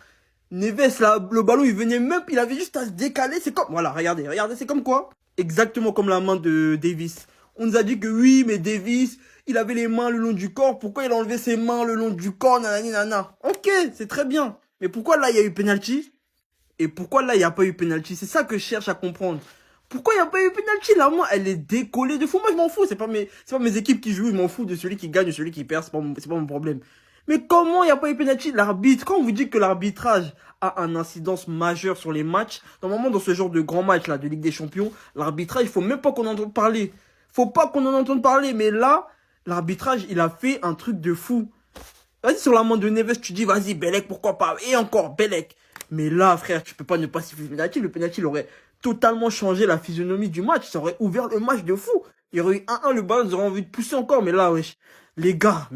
Neves, là, le ballon, il venait même, il avait juste à se décaler. C'est comme, voilà, regardez, c'est comme quoi? Exactement comme la main de Davis. On nous a dit que oui, mais Davis, il avait les mains le long du corps. Pourquoi il a enlevé ses mains le long du corps, nanani, nana? Ok, c'est très bien. Mais pourquoi là, il y a eu penalty? Et pourquoi là, il n'y a pas eu penalty? C'est ça que je cherche à comprendre. Pourquoi il n'y a pas eu penalty? La main, elle est décollée de fou. Moi, je m'en fous. C'est pas mes équipes qui jouent. Je m'en fous de celui qui gagne, de celui qui perd. C'est pas mon problème. Mais comment il n'y a pas eu penalty? L'arbitre, quand on vous dit que l'arbitrage a une incidence majeure sur les matchs, normalement, dans ce genre de grand match là, de Ligue des Champions, l'arbitrage, il faut même pas qu'on en entende parler. Faut pas qu'on en entende parler, mais là, l'arbitrage, il a fait un truc de fou. Vas-y, sur la main de Neves, tu dis, vas-y, Belek, pourquoi pas? Et encore, Belek. Mais là, frère, tu peux pas ne pas siffler le penalty. Le penalty, il aurait totalement changé la physionomie du match. Ça aurait ouvert le match de fou. Il y aurait eu 1-1, le ballon, ils auraient envie de pousser encore. Mais là, wesh, les gars,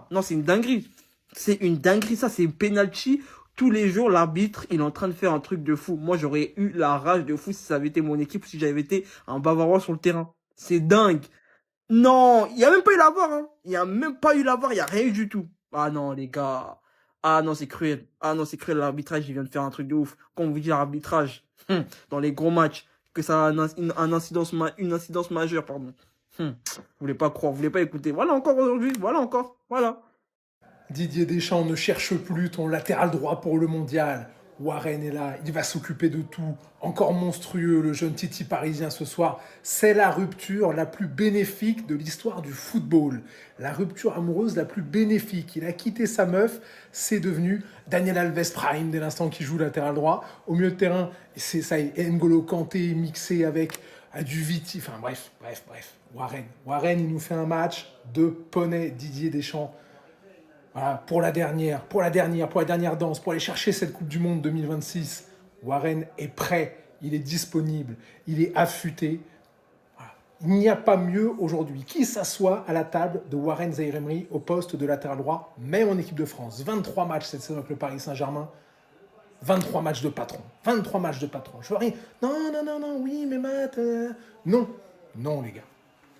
non, c'est une dinguerie. C'est une dinguerie, ça, c'est une penalty. Tous les jours, l'arbitre, il est en train de faire un truc de fou. Moi, j'aurais eu la rage de fou si ça avait été mon équipe, si j'avais été un Bavarois sur le terrain. C'est dingue. Non, il n'y a même pas eu la VAR, hein. Il n'y a même pas eu la VAR, il n'y a rien eu du tout. Ah non, les gars. Ah non, c'est cruel. L'arbitrage, il vient de faire un truc de ouf. Quand on vous dit l'arbitrage, dans les gros matchs, que ça a une incidence majeure, pardon. Vous voulez pas croire, vous voulez pas écouter. Voilà encore aujourd'hui, voilà. Didier Deschamps ne cherche plus ton latéral droit pour le mondial. Warren est là, il va s'occuper de tout. Encore monstrueux, le jeune Titi parisien ce soir. C'est la rupture la plus bénéfique de l'histoire du football. La rupture amoureuse la plus bénéfique. Il a quitté sa meuf, c'est devenu Daniel Alves Prime dès l'instant qu'il joue latéral droit. Au milieu de terrain, c'est ça, N'Golo Kanté mixé avec du Viti. Enfin bref. Warren, il nous fait un match de poney, Didier Deschamps. Voilà, pour la dernière danse, pour aller chercher cette Coupe du Monde 2026. Warren est prêt, il est disponible, il est affûté. Voilà. Il n'y a pas mieux aujourd'hui qui s'assoit à la table de Warren Zaïre-Emery au poste de latéral droit, même en équipe de France. 23 matchs cette saison avec le Paris Saint-Germain. 23 matchs de patron. Je vois rien. Non, oui, mais Matt... Non, les gars.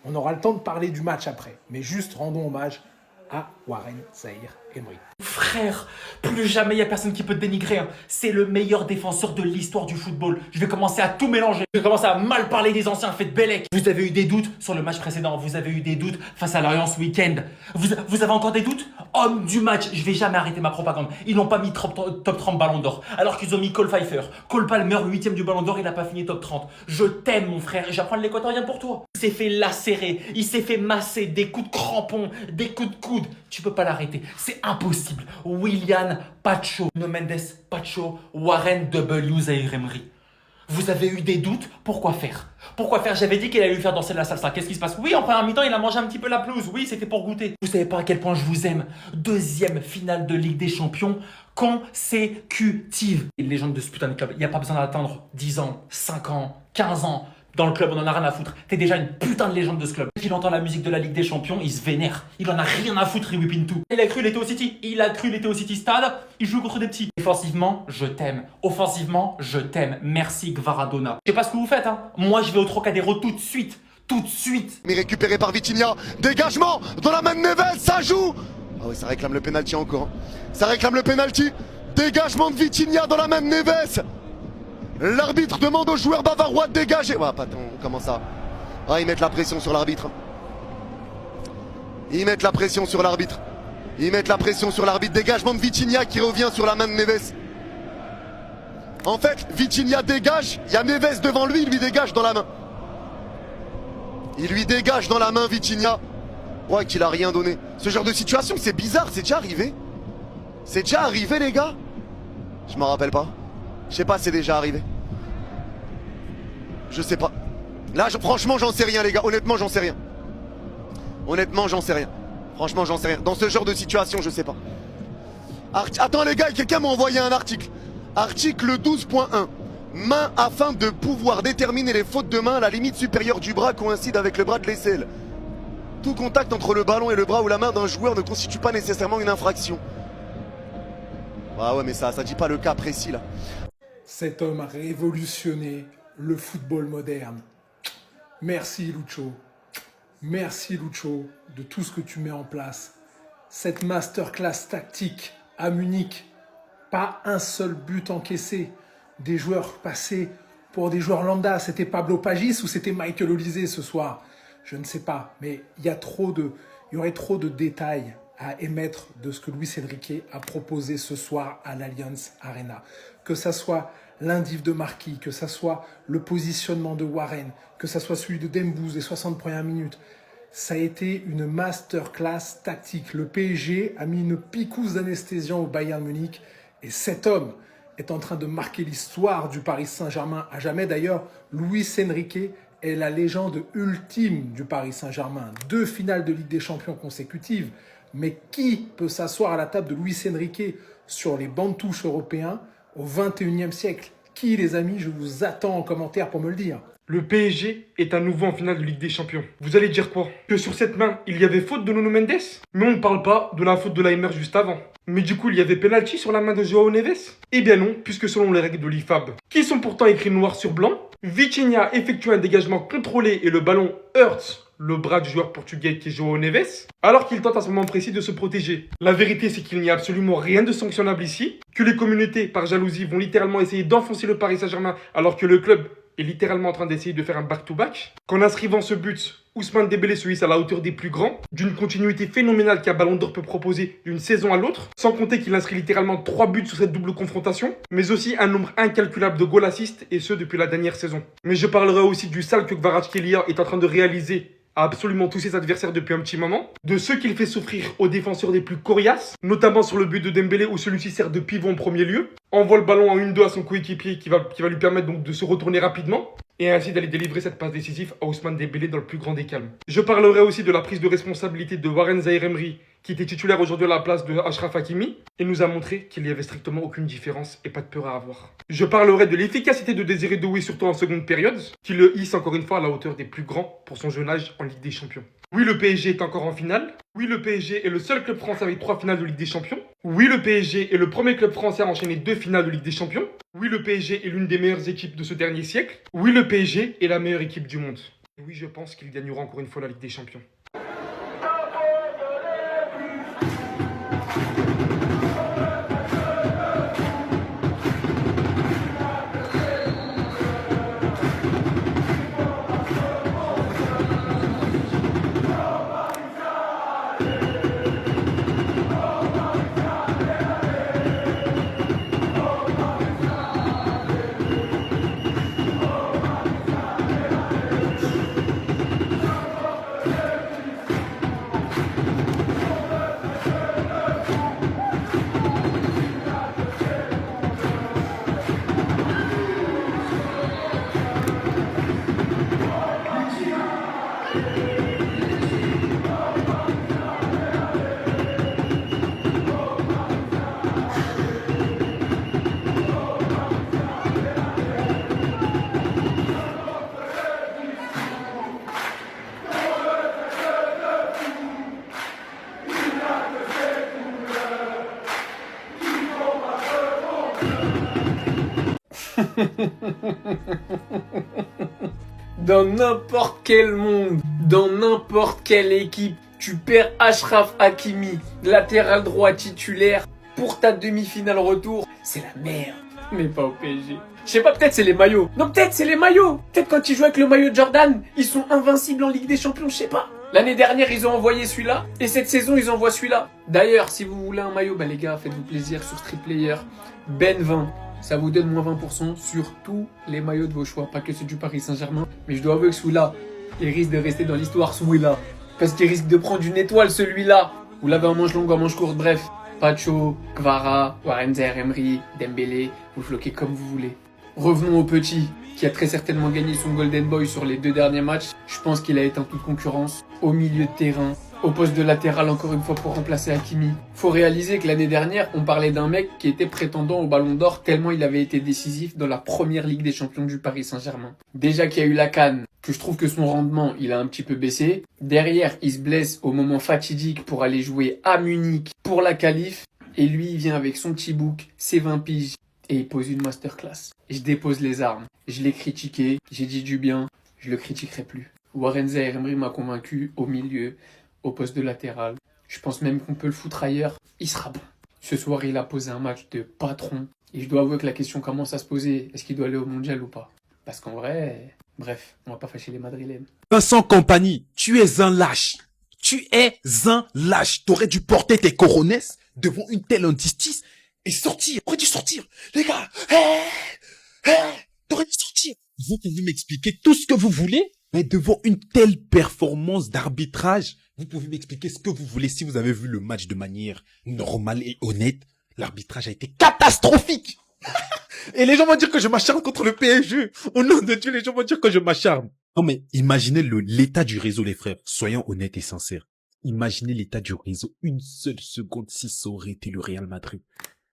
On aura le temps de parler du match après. Mais juste rendons hommage à Warren Zaïre-Emery. Frère, plus jamais il n'y a personne qui peut te dénigrer. Hein. C'est le meilleur défenseur de l'histoire du football. Je vais commencer à tout mélanger. Je vais commencer à mal parler des anciens faits de Bellec. Vous avez eu des doutes sur le match précédent. Vous avez eu des doutes face à Lorient ce week-end. Vous avez encore des doutes? Homme du match. Je vais jamais arrêter ma propagande. Ils n'ont pas mis top 30 ballon d'or. Alors qu'ils ont mis Cole Pfeiffer. Cole Palmer, 8ème du ballon d'or, il n'a pas fini top 30. Je t'aime mon frère et j'apprends l'équatorien pour toi. Il s'est fait lacérer. Il s'est fait masser. Des coups de crampon. Des coups de coude. Tu peux pas l'arrêter. C'est impossible. Willian Pacho, No Mendes Pacho, Warren W. Zaïre Emery. Vous avez eu des doutes? Pourquoi faire? Pourquoi faire? J'avais dit qu'il allait lui faire danser de la salsa. Qu'est-ce qui se passe? Oui, en première mi-temps, il a mangé un petit peu la pelouse. Oui, c'était pour goûter. Vous savez pas à quel point je vous aime. 2e finale de Ligue des Champions consécutive. Et légende de ce putain de club, il n'y a pas besoin d'attendre 10 ans, 5 ans, 15 ans. Dans le club, on en a rien à foutre. T'es déjà une putain de légende de ce club. Quand il entend la musique de la Ligue des Champions, il se vénère. Il en a rien à foutre, il whip in tout. Il a cru il était au City. Il a cru il était au City Stade. Il joue contre des petits. Offensivement, je t'aime. Offensivement, je t'aime. Merci Gvaradona. Je sais pas ce que vous faites, hein. Moi, je vais au Trocadéro tout de suite. Tout de suite. Mais récupéré par Vitinha. Dégagement dans la main de Neves, ça joue. Ah oui, ça réclame le penalty encore. Ça réclame le penalty. Dégagement de Vitinha dans la main de Neves. L'arbitre demande aux joueurs bavarois de dégager. Ouais, attends, comment ça? Ah, ils mettent la pression sur l'arbitre. Ils mettent la pression sur l'arbitre. Ils mettent la pression sur l'arbitre. Dégagement de Vitinha qui revient sur la main de Neves. En fait, Vitinha dégage. Il y a Neves devant lui, il lui dégage dans la main. Il lui dégage dans la main, Vitinha. Ouais, qu'il a rien donné. Ce genre de situation, c'est bizarre, c'est déjà arrivé. C'est déjà arrivé, les gars? Je m'en rappelle pas. Je sais pas, c'est déjà arrivé. Je sais pas. Là, franchement, j'en sais rien, les gars. Honnêtement, j'en sais rien. Honnêtement, j'en sais rien. Franchement, j'en sais rien. Dans ce genre de situation, je sais pas. Attends, les gars, quelqu'un m'a envoyé un article. Article 12.1. Main afin de pouvoir déterminer les fautes de main à la limite supérieure du bras coïncide avec le bras de l'aisselle. Tout contact entre le ballon et le bras ou la main d'un joueur ne constitue pas nécessairement une infraction. Ah ouais, mais ça dit pas le cas précis, là. Cet homme a révolutionné le football moderne. Merci Lucho. Merci Lucho de tout ce que tu mets en place. Cette masterclass tactique à Munich. Pas un seul but encaissé. Des joueurs passés pour des joueurs lambda. C'était Pablo Pagis ou c'était Michael Olise ce soir? Je ne sais pas. Mais il y aurait trop de détails à émettre de ce que Luis Enrique a proposé ce soir à l'Allianz Arena. Que ça soit l'indiv de Marquis, que ça soit le positionnement de Warren, que ça soit celui de Dembouz, les 60 premières minutes. Ça a été une masterclass tactique. Le PSG a mis une picouse d'anesthésiant au Bayern Munich et cet homme est en train de marquer l'histoire du Paris Saint-Germain à jamais. D'ailleurs, Luis Enrique est la légende ultime du Paris Saint-Germain. 2 finales de Ligue des Champions consécutives. Mais qui peut s'asseoir à la table de Luis Enrique sur les bancs de touche européens au 21e siècle? Qui, les amis? Je vous attends en commentaire pour me le dire. Le PSG est à nouveau en finale de Ligue des Champions. Vous allez dire quoi? Que sur cette main, il y avait faute de Nuno Mendes? Mais on ne parle pas de la faute de Laimer juste avant. Mais du coup, il y avait penalty sur la main de Joao Neves? Eh bien non, puisque selon les règles de l'IFAB, qui sont pourtant écrits noir sur blanc, Vitinha effectue un dégagement contrôlé et le ballon heurte le bras du joueur portugais qui est Joao Neves, alors qu'il tente à ce moment précis de se protéger. La vérité, c'est qu'il n'y a absolument rien de sanctionnable ici, que les communautés, par jalousie, vont littéralement essayer d'enfoncer le Paris Saint-Germain, alors que le club est littéralement en train d'essayer de faire un back-to-back. Qu'en inscrivant ce but, Ousmane Dembélé se hisse à la hauteur des plus grands, d'une continuité phénoménale qu'un Ballon d'Or peut proposer d'une saison à l'autre, sans compter qu'il inscrit littéralement 3 buts sur cette double confrontation, mais aussi un nombre incalculable de goals assists, et ce depuis la dernière saison. Mais je parlerai aussi du sale que Kvaratskhelia est en train de réaliser à absolument tous ses adversaires depuis un petit moment, de ce qu'il fait souffrir aux défenseurs les plus coriaces, notamment sur le but de Dembélé où celui-ci sert de pivot en premier lieu, envoie le ballon en 1-2 à son coéquipier qui va lui permettre donc de se retourner rapidement, et ainsi d'aller délivrer cette passe décisive à Ousmane Dembélé dans le plus grand des calmes. Je parlerai aussi de la prise de responsabilité de Warren Zaïre Emery, qui était titulaire aujourd'hui à la place de Achraf Hakimi, et nous a montré qu'il n'y avait strictement aucune différence et pas de peur à avoir. Je parlerai de l'efficacité de Désiré Doué, surtout en seconde période, qui le hisse encore une fois à la hauteur des plus grands pour son jeune âge en Ligue des Champions. Oui, le PSG est encore en finale. Oui, le PSG est le seul club français avec 3 finales de Ligue des Champions. Oui, le PSG est le premier club français à enchaîner 2 finales de Ligue des Champions. Oui, le PSG est l'une des meilleures équipes de ce dernier siècle. Oui, le PSG est la meilleure équipe du monde. Et oui, je pense qu'il gagnera encore une fois la Ligue des Champions. Dans n'importe quel monde, dans n'importe quelle équipe, tu perds Achraf Hakimi, latéral droit titulaire, pour ta demi-finale retour, c'est la merde. Mais pas au PSG. Je sais pas, peut-être c'est les maillots. Non, peut-être c'est les maillots. Peut-être quand ils jouent avec le maillot de Jordan, ils sont invincibles en Ligue des Champions, je sais pas. L'année dernière, ils ont envoyé celui-là, et cette saison, ils envoient celui-là. D'ailleurs, si vous voulez un maillot, bah les gars, faites-vous plaisir sur Street Player. Ben20, ça vous donne moins 20% sur tous les maillots de vos choix, pas que ceux du Paris Saint-Germain. Mais je dois avouer que celui-là, il risque de rester dans l'histoire celui-là. Parce qu'il risque de prendre une étoile celui-là. Vous l'avez en manche longue, en manche courte, bref. Pacho, Kvara, Warren Zaïre-Emery, Dembélé, vous floquez comme vous voulez. Revenons au petit, qui a très certainement gagné son Golden Boy sur les 2 derniers matchs. Je pense qu'il a éteint toute concurrence. Au milieu de terrain, au poste de latéral encore une fois pour remplacer Hakimi. Faut réaliser que l'année dernière, on parlait d'un mec qui était prétendant au Ballon d'Or tellement il avait été décisif dans la première Ligue des Champions du Paris Saint-Germain. Déjà qu'il y a eu la CAN, que je trouve que son rendement, il a un petit peu baissé. Derrière, il se blesse au moment fatidique pour aller jouer à Munich pour la qualif. Et lui, il vient avec son petit bouc, ses 20 piges, et il pose une masterclass. Et je dépose les armes. Je l'ai critiqué, j'ai dit du bien, je le critiquerai plus. Warren Zaïre-Emery m'a convaincu au milieu, au poste de latéral. Je pense même qu'on peut le foutre ailleurs, il sera bon. Ce soir, il a posé un match de patron. Et je dois avouer que la question commence à se poser, est-ce qu'il doit aller au mondial ou pas? Parce qu'en vrai, bref, on va pas fâcher les Madrilènes. Vincent Kompany, tu es un lâche. Tu es un lâche. T'aurais dû porter tes coronesses devant une telle injustice et sortir. T'aurais dû sortir. Les gars, t'aurais dû sortir. Vous pouvez m'expliquer tout ce que vous voulez, mais devant une telle performance d'arbitrage, vous pouvez m'expliquer ce que vous voulez. Si vous avez vu le match de manière normale et honnête, l'arbitrage a été catastrophique. Et les gens vont dire que je m'acharne contre le PSG. Au nom de Dieu, les gens vont dire que je m'acharne. Non mais imaginez l'état du réseau, les frères. Soyons honnêtes et sincères. Imaginez l'état du réseau une seule seconde si ça aurait été le Real Madrid.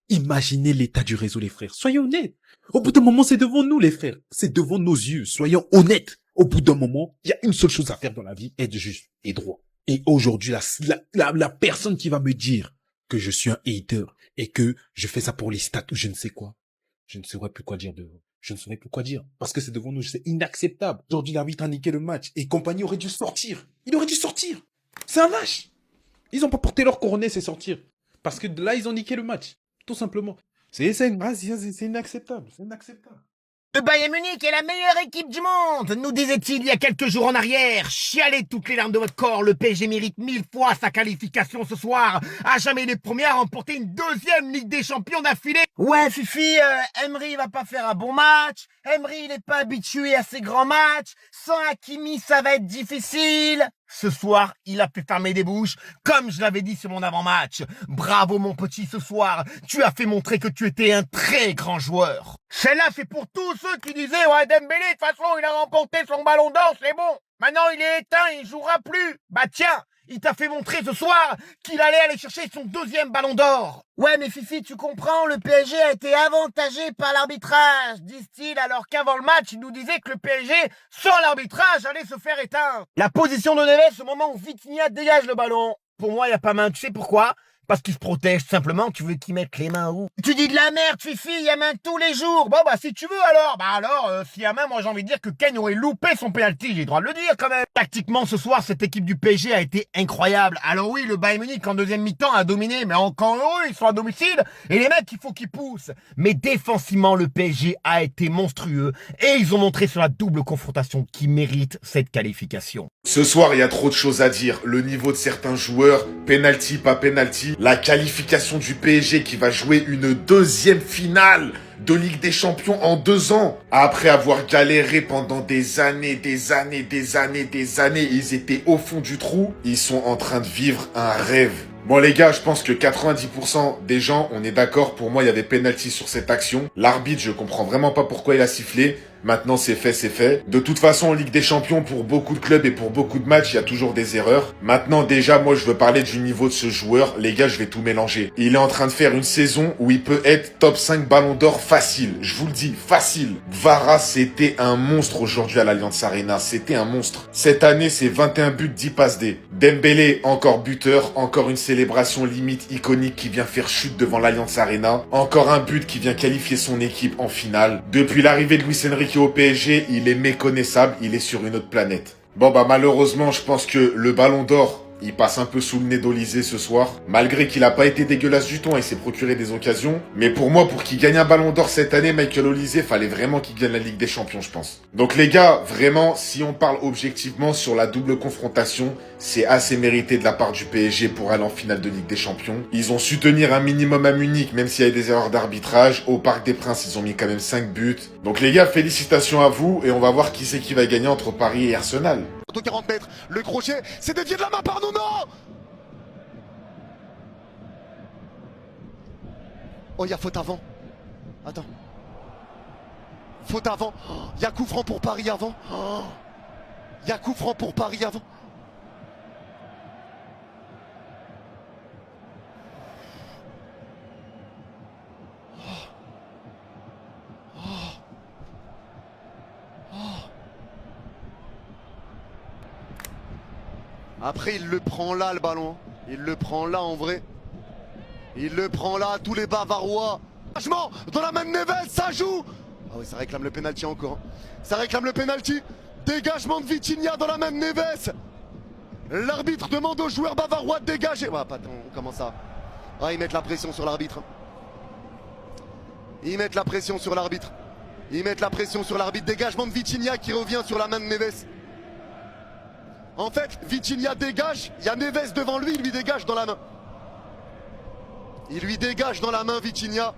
Imaginez l'état du réseau, les frères. Soyons honnêtes. Au bout d'un moment, c'est devant nous, les frères. C'est devant nos yeux. Soyons honnêtes. Au bout d'un moment, il y a une seule chose à faire dans la vie, être juste et droit. Et aujourd'hui, la personne qui va me dire que je suis un hater et que je fais ça pour les stats ou je ne sais quoi, je ne saurais plus quoi dire devant. Je ne saurais plus quoi dire. Parce que c'est devant nous, c'est inacceptable. Aujourd'hui, l'arbitre a niqué le match et compagnie aurait dû sortir. Il aurait dû sortir. C'est un lâche. Ils ont pas porté leur couronne, c'est sortir. Parce que là, ils ont niqué le match. Tout simplement. C'est inacceptable. C'est inacceptable. Le Bayern Munich est la meilleure équipe du monde, nous disait-il il y a quelques jours en arrière. Chialez toutes les larmes de votre corps, le PSG mérite 1000 fois sa qualification ce soir. À jamais les premiers à remporter une deuxième Ligue des Champions d'affilée. Ouais, Fifi, Emery va pas faire un bon match. Emery, il est pas habitué à ces grands matchs. Sans Hakimi, ça va être difficile. Ce soir, il a fait fermer des bouches, comme je l'avais dit sur mon avant-match. Bravo mon petit ce soir, tu as fait montrer que tu étais un très grand joueur. Celle-là, c'est pour tous ceux qui disaient « Ouais, Dembélé, de toute façon, il a remporté son ballon d'or, c'est bon. Maintenant, il est éteint, il jouera plus. » Bah tiens, il t'a fait montrer ce soir qu'il allait aller chercher son deuxième ballon d'or. Ouais, mais Fifi, tu comprends, le PSG a été avantagé par l'arbitrage, disent-ils, alors qu'avant le match, ils nous disaient que le PSG, sans l'arbitrage, allait se faire éteindre. La position de Neves, au moment où Vitinha dégage le ballon. Pour moi, il n'y a pas main, tu sais pourquoi? Parce qu'il se protège, simplement, tu veux qu'il mette les mains où? Tu dis de la merde, Fifi, il y a main tous les jours. Bon, bah, si tu veux, alors. Bah, alors, s'il y a main, moi, j'ai envie de dire que Kane aurait loupé son penalty. J'ai le droit de le dire, quand même. Tactiquement, ce soir, cette équipe du PSG a été incroyable. Alors oui, le Bayern Munich, en deuxième mi-temps, a dominé, mais encore heureux, ils sont à domicile. Et les mecs, il faut qu'ils poussent. Mais défensivement, le PSG a été monstrueux. Et ils ont montré sur la double confrontation qu'ils méritent cette qualification. Ce soir, il y a trop de choses à dire. Le niveau de certains joueurs, penalty, pas penalty, la qualification du PSG qui va jouer une deuxième finale de Ligue des Champions en 2 ans. Après avoir galéré pendant des années, ils étaient au fond du trou. Ils sont en train de vivre un rêve. Bon les gars, je pense que 90% des gens, on est d'accord, pour moi il y avait penalty sur cette action. L'arbitre, je comprends vraiment pas pourquoi il a sifflé. Maintenant, c'est fait, c'est fait. De toute façon, en Ligue des Champions, pour beaucoup de clubs et pour beaucoup de matchs, il y a toujours des erreurs. Maintenant, déjà, moi, je veux parler du niveau de ce joueur. Les gars, je vais tout mélanger. Il est en train de faire une saison où il peut être top 5 Ballon d'Or facile. Je vous le dis, facile. Kvara, c'était un monstre aujourd'hui à l'Allianz Arena. C'était un monstre. Cette année, c'est 21 buts, 10 passes D. Dembélé, encore buteur. Encore une célébration limite iconique qui vient faire chute devant l'Allianz Arena. Encore un but qui vient qualifier son équipe en finale. Depuis l'arrivée de Luis Enrique au PSG, il est méconnaissable. Il est sur une autre planète. Bon, bah, malheureusement, je pense que le Ballon d'Or, il passe un peu sous le nez d'Olysée ce soir, malgré qu'il a pas été dégueulasse du tout, il s'est procuré des occasions. Mais pour moi, pour qu'il gagne un Ballon d'Or cette année, Michael Olysée, fallait vraiment qu'il gagne la Ligue des Champions, je pense. Donc les gars, vraiment, si on parle objectivement sur la double confrontation, c'est assez mérité de la part du PSG pour aller en finale de Ligue des Champions. Ils ont su tenir un minimum à Munich, même s'il y a eu des erreurs d'arbitrage. Au Parc des Princes, ils ont mis quand même 5 buts. Donc les gars, félicitations à vous, et on va voir qui c'est qui va gagner entre Paris et Arsenal. 40 mètres, le crochet, c'est dévié de la main par Nuno. Oh, il y a faute avant. Attends. Faute avant. Il y a coup franc pour Paris avant. Il y a coup franc pour Paris avant. Après, il le prend là, le ballon. Il le prend là, en vrai. Il le prend là, tous les Bavarois. Franchement, dans la main de Neves, ça joue. Ah oui, ça réclame le pénalty encore. Ça réclame le pénalty. Dégagement de Vitinha dans la main de Neves. L'arbitre demande aux joueurs bavarois de dégager. Ouais, pas tant, comment ça? Ah, ils mettent la pression sur l'arbitre. Ils mettent la pression sur l'arbitre. Ils mettent la pression sur l'arbitre. Dégagement de Vitinha qui revient sur la main de Neves. En fait, Vitinha dégage, il y a Neves devant lui, il lui dégage dans la main. Il lui dégage dans la main, Vitinha.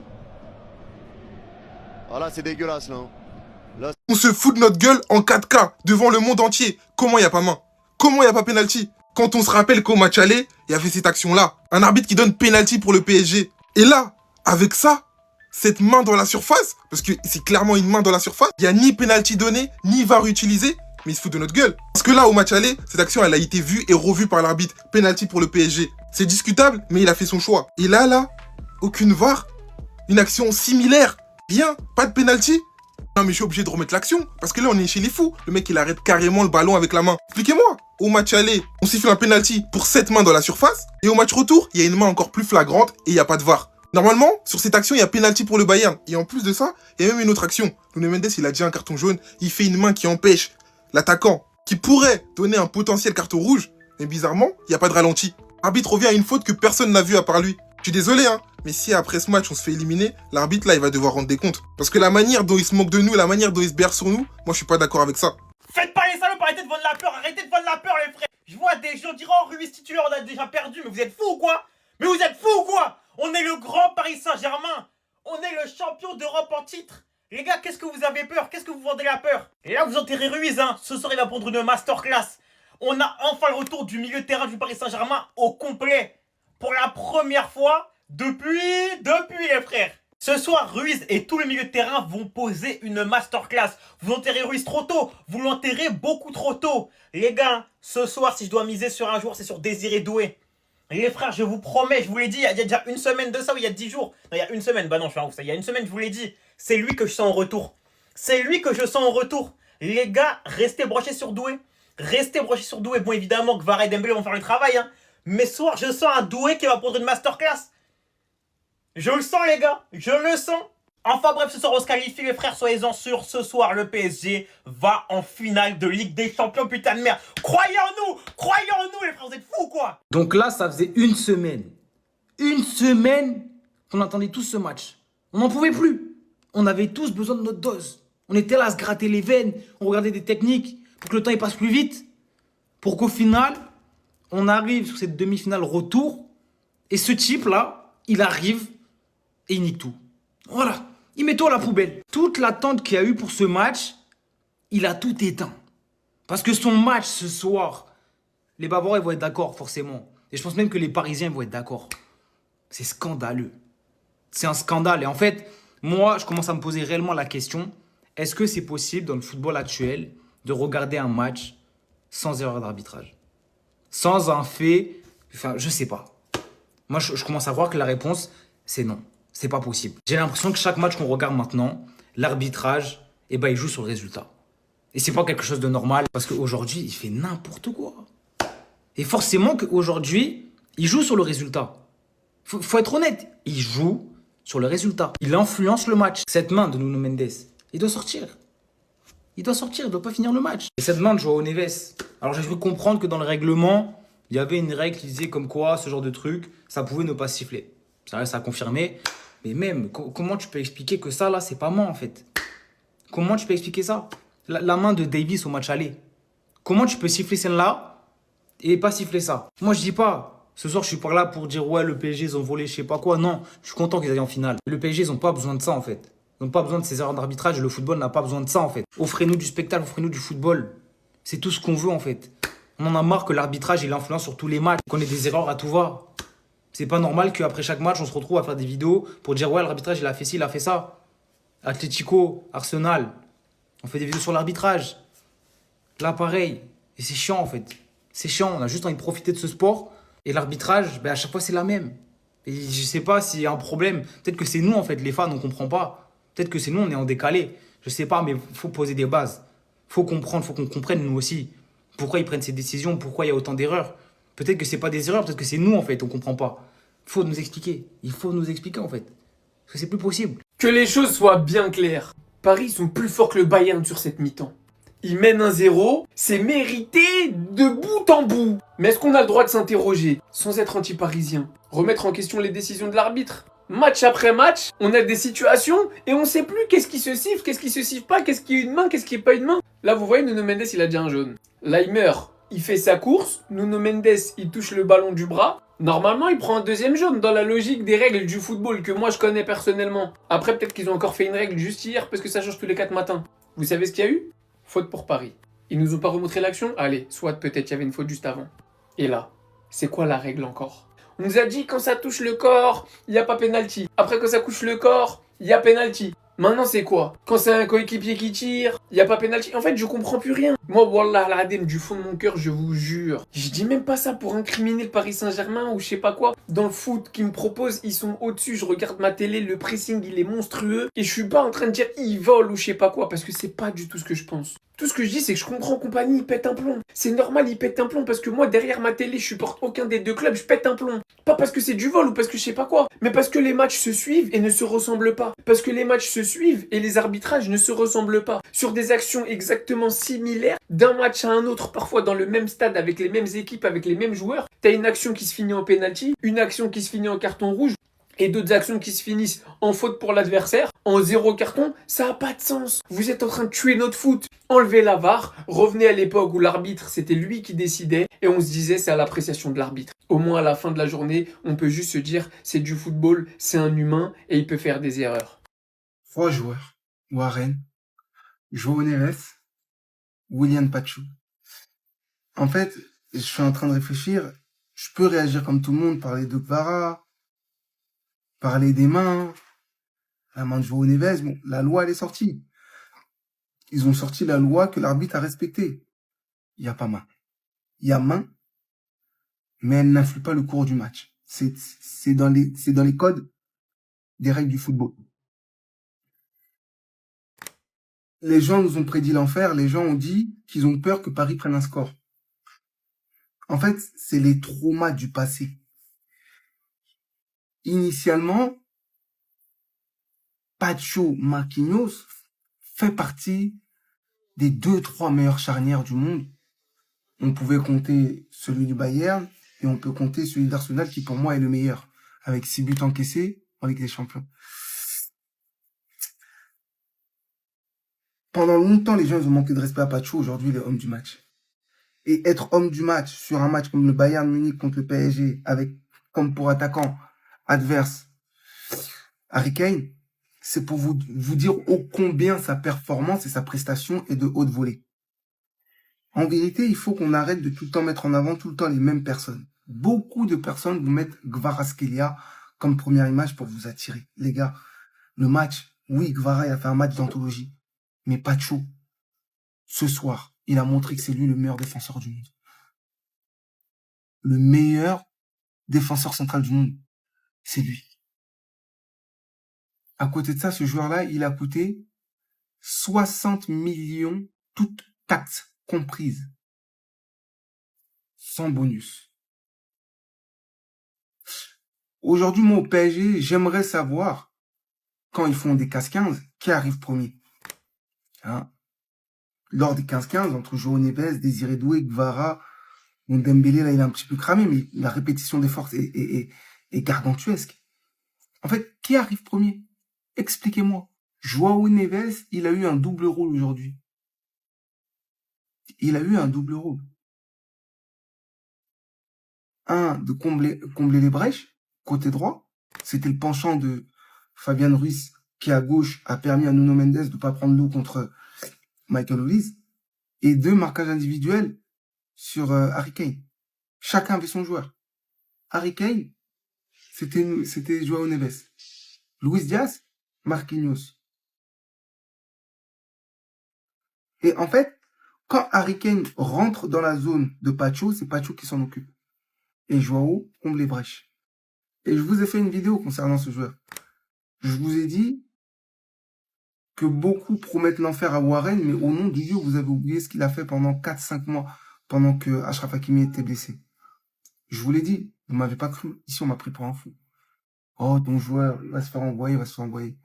Voilà, c'est dégueulasse là. On se fout de notre gueule en 4K devant le monde entier. Comment il n'y a pas main? Comment il n'y a pas pénalty? Quand on se rappelle qu'au match aller, il y avait cette action-là. Un arbitre qui donne pénalty pour le PSG. Et là, avec ça, cette main dans la surface, parce que c'est clairement une main dans la surface, il n'y a ni pénalty donné, ni VAR utilisé. Mais il se fout de notre gueule. Parce que là, au match aller, cette action, elle a été vue et revue par l'arbitre. Penalty pour le PSG. C'est discutable, mais il a fait son choix. Et là, aucune VAR. Une action similaire. Rien, pas de penalty. Non, mais je suis obligé de remettre l'action. Parce que là, on est chez les fous. Le mec, il arrête carrément le ballon avec la main. Expliquez-moi. Au match aller, on siffle un penalty pour cette main dans la surface. Et au match retour, il y a une main encore plus flagrante et il n'y a pas de VAR. Normalement, sur cette action, il y a penalty pour le Bayern. Et en plus de ça, il y a même une autre action. Nuno Mendes, il a déjà un carton jaune. Il fait une main qui empêche l'attaquant, qui pourrait donner un potentiel carton rouge, mais bizarrement, il n'y a pas de ralenti. L'arbitre revient à une faute que personne n'a vue à part lui. Je suis désolé, hein, mais si après ce match on se fait éliminer, l'arbitre là il va devoir rendre des comptes. Parce que la manière dont il se moque de nous, la manière dont il se berce sur nous, moi je suis pas d'accord avec ça. Faites pas les salopes, arrêtez de vendre la peur, arrêtez de vendre la peur les frères. Je vois des gens dire oh Ruiz titulaire, on a déjà perdu, mais vous êtes fous ou quoi? Mais vous êtes fous ou quoi? On est le grand Paris Saint-Germain. On est le champion d'Europe en titre. Les gars, qu'est-ce que vous avez peur? Qu'est-ce que vous vendez la peur? Et là, vous enterrez Ruiz, hein. Ce soir, il va prendre une masterclass. On a enfin le retour du milieu de terrain du Paris Saint-Germain au complet. Pour la première fois depuis les frères. Ce soir, Ruiz et tout le milieu de terrain vont poser une masterclass. Vous enterrez Ruiz trop tôt. Vous l'enterrez beaucoup trop tôt. Les gars, ce soir, si je dois miser sur un joueur, c'est sur Désiré Doué. Les frères, je vous promets, je vous l'ai dit, il y a déjà une semaine de ça ou il y a 10 jours. Non, il y a une semaine, bah non, je suis un ouf, ça. Il y a une semaine, je vous l'ai dit. C'est lui que je sens en retour. C'est lui que je sens en retour. Les gars, restez brochés sur Doué. Restez brochés sur Doué. Bon, évidemment que Kvara et Dembélé vont faire le travail, hein. Mais ce soir, je sens un Doué qui va prendre une masterclass. Je le sens, les gars. Je le sens. Enfin bref, ce soir on se qualifie les frères, soyez-en sûrs, ce soir le PSG va en finale de Ligue des Champions, putain de merde. Croyez en nous les frères, vous êtes fous ou quoi? Donc là, ça faisait une semaine qu'on attendait tous ce match. On n'en pouvait plus. On avait tous besoin de notre dose. On était là à se gratter les veines, on regardait des techniques pour que le temps il passe plus vite. Pour qu'au final, on arrive sur cette demi-finale retour et ce type là, il arrive et il nique tout. Voilà. Il met tout à la poubelle. Toute l'attente qu'il y a eu pour ce match, il a tout éteint. Parce que son match ce soir, les Bavarois ils vont être d'accord forcément. Et je pense même que les Parisiens vont être d'accord. C'est scandaleux. C'est un scandale. Et en fait, moi, je commence à me poser réellement la question, Est-ce que c'est possible dans le football actuel de regarder un match sans erreur d'arbitrage? Sans un fait, enfin, je sais pas. Moi, je commence à croire que la réponse, c'est non. C'est pas possible. J'ai l'impression que chaque match qu'on regarde maintenant, l'arbitrage, eh ben, il joue sur le résultat. Et c'est pas quelque chose de normal parce qu'aujourd'hui, il fait n'importe quoi. Et forcément qu'aujourd'hui, il joue sur le résultat. Faut être honnête, il joue sur le résultat. Il influence le match. Cette main de Nuno Mendes, il doit sortir. Il doit pas finir le match. Et cette main de João Neves, alors j'ai cru comprendre que dans le règlement, il y avait une règle qui disait comme quoi ce genre de truc, ça pouvait ne pas siffler. Ça reste à confirmer. Mais même, comment tu peux expliquer que ça là, c'est pas main en fait? Comment tu peux expliquer ça? La main de Davis au match aller. Comment tu peux siffler celle-là et pas siffler ça? Moi je dis pas, ce soir je suis pas là pour dire ouais le PSG ils ont volé je sais pas quoi. Non, je suis content qu'ils aillent en finale. Le PSG ils ont pas besoin de ça en fait. Ils n'ont pas besoin de ces erreurs d'arbitrage. Le football n'a pas besoin de ça en fait. Offrez-nous du spectacle, offrez-nous du football. C'est tout ce qu'on veut en fait. On en a marre que l'arbitrage il influence sur tous les matchs, qu'on ait des erreurs à tout va. C'est pas normal qu'après chaque match on se retrouve à faire des vidéos pour dire ouais l'arbitrage il a fait ci, il a fait ça. Atlético, Arsenal, on fait des vidéos sur l'arbitrage. Là pareil. Et c'est chiant en fait. C'est chiant, on a juste envie de profiter de ce sport. Et l'arbitrage, ben, à chaque fois c'est la même. Et je sais pas s'il y a un problème. Peut-être que c'est nous en fait, les fans, on comprend pas. Peut-être que c'est nous, on est en décalé. Je sais pas, mais il faut poser des bases. Faut comprendre, faut qu'on comprenne nous aussi. Pourquoi ils prennent ces décisions, pourquoi il y a autant d'erreurs. Peut-être que c'est pas des erreurs, peut-être que c'est nous en fait, on comprend pas. Faut nous expliquer. Il faut nous expliquer en fait. Parce que c'est plus possible. Que les choses soient bien claires. Paris sont plus forts que le Bayern sur cette mi-temps. Ils mènent 1-0, c'est mérité de bout en bout. Mais est-ce qu'on a le droit de s'interroger, sans être anti-parisien, remettre en question les décisions de l'arbitre? Match après match, on a des situations et on sait plus qu'est-ce qui se siffle, qu'est-ce qui se siffle pas, qu'est-ce qui est une main, qu'est-ce qui est pas une main. Là vous voyez, Nuno Mendes il a déjà un jaune. Laimer, il fait sa course, Nuno Mendes il touche le ballon du bras. Normalement il prend un deuxième jaune dans la logique des règles du football que moi je connais personnellement. Après peut-être qu'ils ont encore fait une règle juste hier parce que ça change tous les 4 matins. Vous savez ce qu'il y a eu? Faute pour Paris. Ils nous ont pas remontré l'action? Allez, soit peut-être il y avait une faute juste avant. Et là, c'est quoi la règle encore? On nous a dit quand ça touche le corps, il n'y a pas penalty. Après quand ça touche le corps, il y a penalty. Maintenant c'est quoi? Quand c'est un coéquipier qui tire, il n'y a pas penalty. En fait je comprends plus rien. Moi wallah l'adem du fond de mon cœur je vous jure. Je dis même pas ça pour incriminer le Paris Saint-Germain ou je sais pas quoi. Dans le foot qu'ils me proposent, ils sont au-dessus. Je regarde ma télé, le pressing il est monstrueux. Et je suis pas en train de dire ils volent ou je sais pas quoi. Parce que c'est pas du tout ce que je pense. Tout ce que je dis, c'est que je comprends compagnie, il pète un plomb. C'est normal, il pète un plomb parce que moi, derrière ma télé, je supporte aucun des deux clubs, je pète un plomb. Pas parce que c'est du vol ou parce que je sais pas quoi, mais parce que les matchs se suivent et ne se ressemblent pas. Parce que les matchs se suivent et les arbitrages ne se ressemblent pas. Sur des actions exactement similaires, d'un match à un autre, parfois dans le même stade, avec les mêmes équipes, avec les mêmes joueurs, t'as une action qui se finit en penalty, une action qui se finit en carton rouge, et d'autres actions qui se finissent en faute pour l'adversaire, en 0 carton, ça n'a pas de sens. Vous êtes en train de tuer notre foot. Enlevez la VAR, revenez à l'époque où l'arbitre, c'était lui qui décidait, et on se disait c'est à l'appréciation de l'arbitre. Au moins à la fin de la journée, on peut juste se dire c'est du football, c'est un humain, et il peut faire des erreurs. 3 joueurs. Warren, João Neves, William Pacho. En fait, je suis en train de réfléchir, je peux réagir comme tout le monde, parler de Kvara, parler des mains, la main de João Neves, bon, la loi elle est sortie. Ils ont sorti la loi que l'arbitre a respectée. Il n'y a pas main. Il y a main, mais elle n'influe pas le cours du match. C'est dans les codes des règles du football. Les gens nous ont prédit l'enfer, les gens ont dit qu'ils ont peur que Paris prenne un score. En fait, c'est les traumas du passé. Initialement, Pacho Marquinhos fait partie des 2-3 meilleures charnières du monde. On pouvait compter celui du Bayern et on peut compter celui d'Arsenal qui pour moi est le meilleur, avec 6 buts encaissés en Ligue des Champions. Pendant longtemps, les gens ils ont manqué de respect à Pacho. Aujourd'hui, il est homme du match. Et être homme du match sur un match comme le Bayern Munich contre le PSG, avec comme pour attaquant adverse Harry Kane, c'est pour vous dire ô combien sa performance et sa prestation est de haute volée. En vérité, il faut qu'on arrête de tout le temps mettre en avant tout le temps les mêmes personnes. Beaucoup de personnes vous mettent Kvaratskhelia comme première image pour vous attirer. Les gars, le match, oui, Kvara il a fait un match d'anthologie. Mais Pacho, ce soir, il a montré que c'est lui le meilleur défenseur du monde. Le meilleur défenseur central du monde, c'est lui. À côté de ça, ce joueur-là, il a coûté 60 millions, toutes taxes comprises. Sans bonus. Aujourd'hui, moi, au PSG, j'aimerais savoir, quand ils font des 15-15, qui arrive premier. Hein? Lors des 15-15, entre João Neves, Désiré Doué, Gvara, Dembélé, là, il est un petit peu cramé, mais la répétition des forces est gargantuesque. En fait, qui arrive premier? Expliquez-moi. João Neves, il a eu un double rôle aujourd'hui. Il a eu un double rôle. Un, de combler les brèches, côté droit. C'était le penchant de Fabian Ruiz, qui à gauche a permis à Nuno Mendes de ne pas prendre l'eau contre Michael Olise. Et deux, marquages individuels sur Harry Kane. Chacun avait son joueur. Harry Kane, c'était João Neves. Luis Diaz, Marquinhos. Et en fait, quand Harry Kane rentre dans la zone de Pacho, c'est Pacho qui s'en occupe. Et João comble les brèches. Et je vous ai fait une vidéo concernant ce joueur. Je vous ai dit que beaucoup promettent l'enfer à Warren, mais au nom du Dieu, vous avez oublié ce qu'il a fait pendant 4-5 mois, pendant que Achraf Hakimi était blessé. Je vous l'ai dit, vous m'avez pas cru. Ici, on m'a pris pour un fou. Oh, ton joueur, il va se faire envoyer, il va se faire envoyer.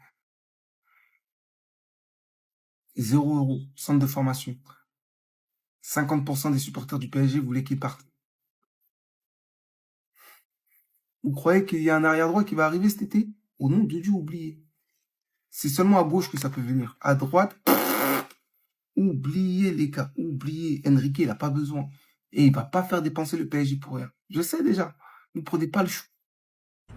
0 €, centre de formation. 50% des supporters du PSG voulaient qu'il parte. Vous croyez qu'il y a un arrière-droit qui va arriver cet été? Au nom de Dieu, oubliez. C'est seulement à gauche que ça peut venir. À droite, oubliez les gars, oubliez. Enrique, il n'a pas besoin. Et il va pas faire dépenser le PSG pour rien. Je sais déjà. Ne prenez pas le chou.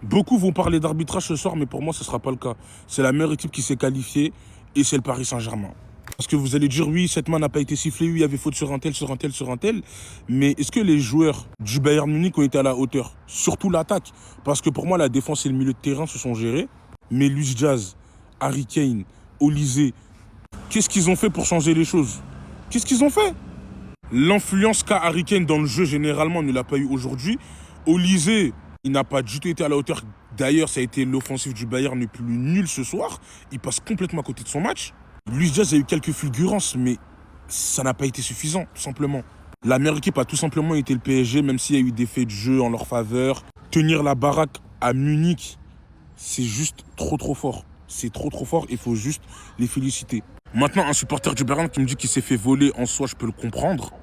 Beaucoup vont parler d'arbitrage ce soir, mais pour moi, ce ne sera pas le cas. C'est la meilleure équipe qui s'est qualifiée et c'est le Paris Saint-Germain. Parce que vous allez dire, oui, cette main n'a pas été sifflée, oui, il y avait faute sur un tel, sur un tel, sur un tel. Mais est-ce que les joueurs du Bayern Munich ont été à la hauteur? Surtout l'attaque. Parce que pour moi, la défense et le milieu de terrain se sont gérés. Mais Luis Diaz, Harry Kane, Olise, qu'est-ce qu'ils ont fait pour changer les choses? Qu'est-ce qu'ils ont fait? L'influence qu'a Harry Kane dans le jeu, généralement, ne l'a pas eu aujourd'hui. Olise, il n'a pas du tout été à la hauteur. D'ailleurs, ça a été l'offensive du Bayern le plus nul ce soir. Il passe complètement à côté de son match. Luis Diaz a eu quelques fulgurances, mais ça n'a pas été suffisant, tout simplement. La meilleure équipe a tout simplement été le PSG, même s'il y a eu des faits de jeu en leur faveur. Tenir la baraque à Munich, c'est juste trop fort. C'est trop fort, il faut juste les féliciter. Maintenant, un supporter du Bayern qui me dit qu'il s'est fait voler, en soi, je peux le comprendre.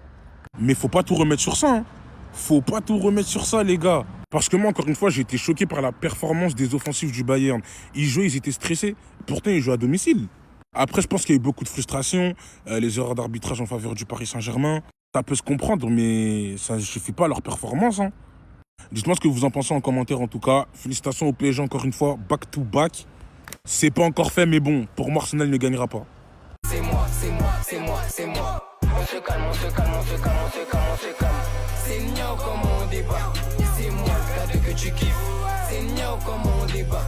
Mais faut pas tout remettre sur ça. Faut pas tout remettre sur ça, les gars. Parce que moi, encore une fois, j'ai été choqué par la performance des offensifs du Bayern. Ils jouaient, ils étaient stressés. Pourtant, ils jouaient à domicile. Après, je pense qu'il y a eu beaucoup de frustration. Les erreurs d'arbitrage en faveur du Paris Saint-Germain. Ça peut se comprendre, mais ça ne suffit pas à leur performance. Hein. Dites-moi ce que vous en pensez en commentaire, en tout cas. Félicitations au PSG, encore une fois. Back to back. C'est pas encore fait, mais bon, pour moi, Arsenal ne gagnera pas. C'est moi, c'est moi, c'est moi, c'est moi. On se calme, on se calme, on se calme, on se calme, on se calme. C'est niao comme on débat. C'est moi le gars que tu kiffes. C'est niao comme on débat.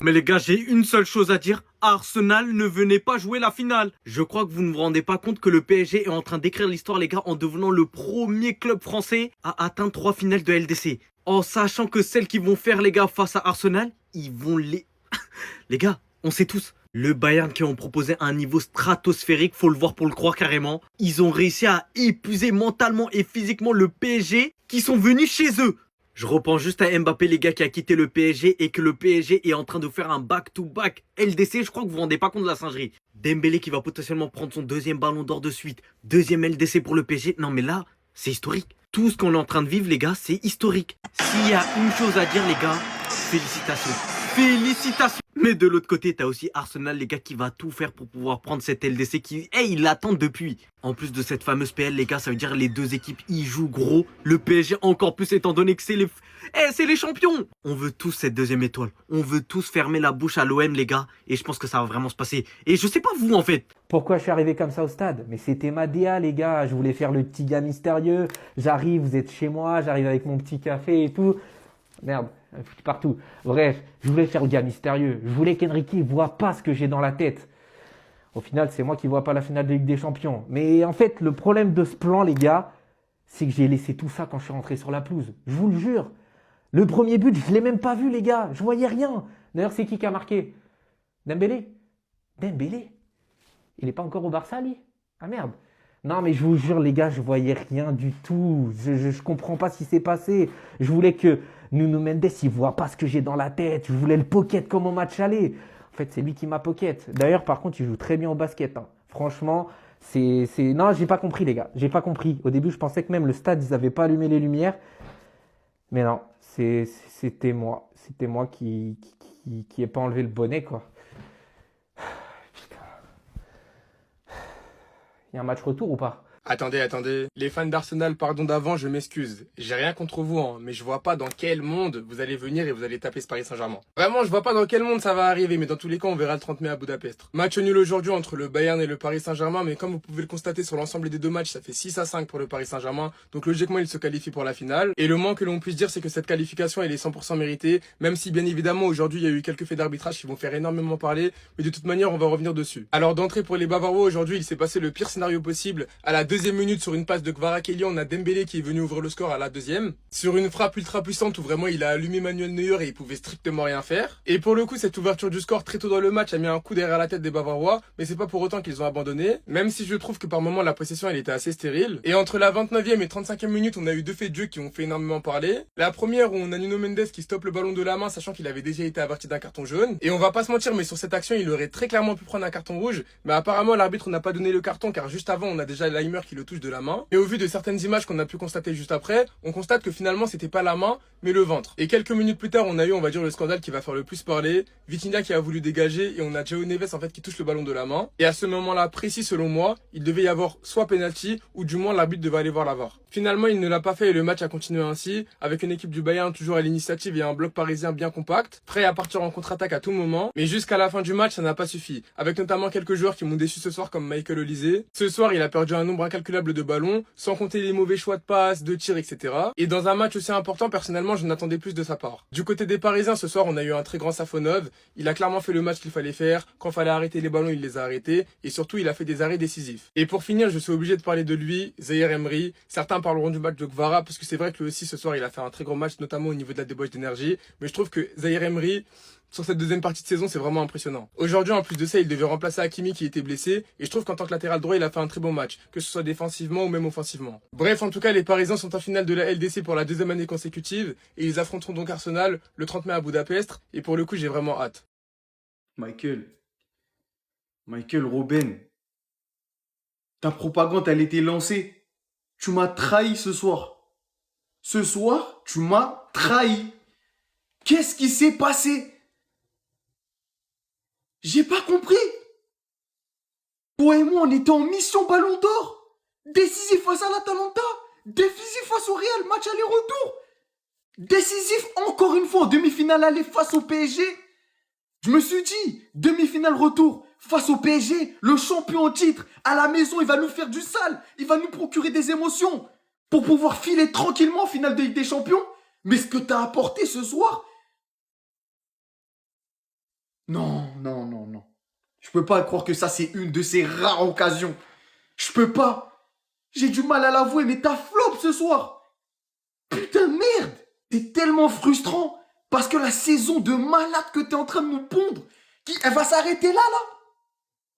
Mais les gars, j'ai une seule chose à dire. Arsenal, ne venez pas jouer la finale. Je crois que vous ne vous rendez pas compte que le PSG est en train d'écrire l'histoire, les gars, en devenant le premier club français à atteindre 3 finales de LDC. En sachant que celles qui vont faire, les gars, face à Arsenal, ils vont les... Les gars, on sait tous. Le Bayern qui ont proposé un niveau stratosphérique, faut le voir pour le croire carrément. Ils ont réussi à épuiser mentalement et physiquement le PSG qui sont venus chez eux. Je repense juste à Mbappé, les gars, qui a quitté le PSG et que le PSG est en train de faire un back-to-back LDC. Je crois que vous vous rendez pas compte de la singerie. Dembélé qui va potentiellement prendre son 2e ballon d'or de suite. 2e LDC pour le PSG. Non mais là, c'est historique. Tout ce qu'on est en train de vivre, les gars, c'est historique. S'il y a une chose à dire, les gars, félicitations. Félicitations. Mais de l'autre côté, t'as aussi Arsenal, les gars, qui va tout faire pour pouvoir prendre cette LDC qui... ils l'attendent depuis. En plus de cette fameuse PL, les gars, ça veut dire les deux équipes, ils jouent gros. Le PSG encore plus, étant donné que c'est les... c'est les champions. On veut tous cette 2e étoile. On veut tous fermer la bouche à l'OM, les gars. Et je pense que ça va vraiment se passer. Et je sais pas vous, en fait. Pourquoi je suis arrivé comme ça au stade? Mais c'était ma DA, les gars. Je voulais faire le petit gars mystérieux. J'arrive, vous êtes chez moi, j'arrive avec mon petit café et tout. Merde, partout. Bref, je voulais faire le gars mystérieux. Je voulais qu'Enrique voit pas ce que j'ai dans la tête. Au final, c'est moi qui vois pas la finale de Ligue des Champions. Mais en fait, le problème de ce plan, les gars, c'est que j'ai laissé tout ça quand je suis rentré sur la pelouse. Je vous le jure. Le premier but, je l'ai même pas vu, les gars. Je voyais rien. D'ailleurs, c'est qui a marqué? Dembélé. Dembélé. Il n'est pas encore au Barça, lui? Ah merde. Non, mais je vous jure, les gars, je voyais rien du tout. Je comprends pas ce qui s'est passé. Je voulais que Nuno Mendes, il voit pas ce que j'ai dans la tête. Je voulais le pocket comme au match aller. En fait, c'est lui qui m'a pocket. D'ailleurs, par contre, il joue très bien au basket. Hein. Franchement, Non, j'ai pas compris, les gars. J'ai pas compris. Au début, je pensais que même le stade, ils avaient pas allumé les lumières. Mais non, c'était moi. C'était moi qui ai pas enlevé le bonnet, quoi. Il y a un match retour ou pas? Attendez. Les fans d'Arsenal, pardon d'avant, je m'excuse. J'ai rien contre vous, hein, mais je vois pas dans quel monde vous allez venir et vous allez taper ce Paris Saint-Germain. Vraiment, je vois pas dans quel monde ça va arriver, mais dans tous les cas, on verra le 30 mai à Budapest. Match nul aujourd'hui entre le Bayern et le Paris Saint-Germain, mais comme vous pouvez le constater sur l'ensemble des deux matchs, ça fait 6-5 pour le Paris Saint-Germain, donc logiquement, il se qualifie pour la finale. Et le moins que l'on puisse dire, c'est que cette qualification, elle est 100% méritée, même si bien évidemment, aujourd'hui, il y a eu quelques faits d'arbitrage qui vont faire énormément parler, mais de toute manière, on va revenir dessus. Alors d'entrée pour les Bavarois, aujourd'hui, il s'est passé le pire scénario possible. À la deuxième minute, sur une passe de Kvaratskhelia, on a Dembélé qui est venu ouvrir le score à la deuxième. Sur une frappe ultra puissante où vraiment il a allumé Manuel Neuer et il pouvait strictement rien faire. Et pour le coup, cette ouverture du score très tôt dans le match a mis un coup derrière la tête des Bavarois, mais c'est pas pour autant qu'ils ont abandonné, même si je trouve que par moments la possession elle était assez stérile. Et entre la 29e et 35e minute, on a eu deux faits de jeu qui ont fait énormément parler. La première où on a Nuno Mendes qui stoppe le ballon de la main sachant qu'il avait déjà été averti d'un carton jaune. Et on va pas se mentir, mais sur cette action, il aurait très clairement pu prendre un carton rouge, mais apparemment l'arbitre n'a pas donné le carton car juste avant, on a déjà Laimer qui le touche de la main. Et au vu de certaines images qu'on a pu constater juste après, on constate que finalement c'était pas la main, mais le ventre. Et quelques minutes plus tard, on a eu, on va dire, le scandale qui va faire le plus parler. Vitinha qui a voulu dégager et on a João Neves en fait qui touche le ballon de la main. Et à ce moment-là précis, selon moi, il devait y avoir soit penalty ou du moins l'arbitre devait aller voir la VAR. Finalement, il ne l'a pas fait et le match a continué ainsi, avec une équipe du Bayern toujours à l'initiative et un bloc parisien bien compact, prêt à partir en contre-attaque à tout moment. Mais jusqu'à la fin du match, ça n'a pas suffi, avec notamment quelques joueurs qui m'ont déçu ce soir comme Michael Olise. Ce soir, il a perdu un nombre incalculable de ballons, sans compter les mauvais choix de passes, de tirs, etc. Et dans un match aussi important, personnellement, je n'attendais plus de sa part. Du côté des Parisiens, ce soir, on a eu un très grand Safonov. Il a clairement fait le match qu'il fallait faire. Quand fallait arrêter les ballons, il les a arrêtés. Et surtout, il a fait des arrêts décisifs. Et pour finir, je suis obligé de parler de lui, Zaïre Emery. Certains parleront du match de Kvara, parce que c'est vrai que lui aussi, ce soir, il a fait un très grand match, notamment au niveau de la débauche d'énergie. Mais je trouve que Zaïre Emery, sur cette deuxième partie de saison, c'est vraiment impressionnant. Aujourd'hui, en plus de ça, il devait remplacer Hakimi qui était blessé. Et je trouve qu'en tant que latéral droit, il a fait un très bon match, que ce soit défensivement ou même offensivement. Bref, en tout cas, les Parisiens sont en finale de la LDC pour la deuxième année consécutive. Et ils affronteront donc Arsenal le 30 mai à Budapest. Et pour le coup, j'ai vraiment hâte. Michael, Robin, ta propagande, elle était lancée. Tu m'as trahi ce soir. Ce soir, tu m'as trahi. Qu'est-ce qui s'est passé? J'ai pas compris. Toi et moi, on était en mission Ballon d'Or. Décisif face à l'Atalanta. Décisif face au Real, match aller-retour. Décisif encore une fois en demi-finale aller face au PSG. Je me suis dit, demi-finale retour face au PSG, le champion en titre, à la maison, il va nous faire du sale. Il va nous procurer des émotions pour pouvoir filer tranquillement en finale de Ligue des Champions. Mais ce que t'as apporté ce soir... Non. Je peux pas croire que ça, c'est une de ces rares occasions. Je peux pas. J'ai du mal à l'avouer, mais t'as flop ce soir. Putain, merde. T'es tellement frustrant parce que la saison de malade que t'es en train de nous pondre, elle va s'arrêter là.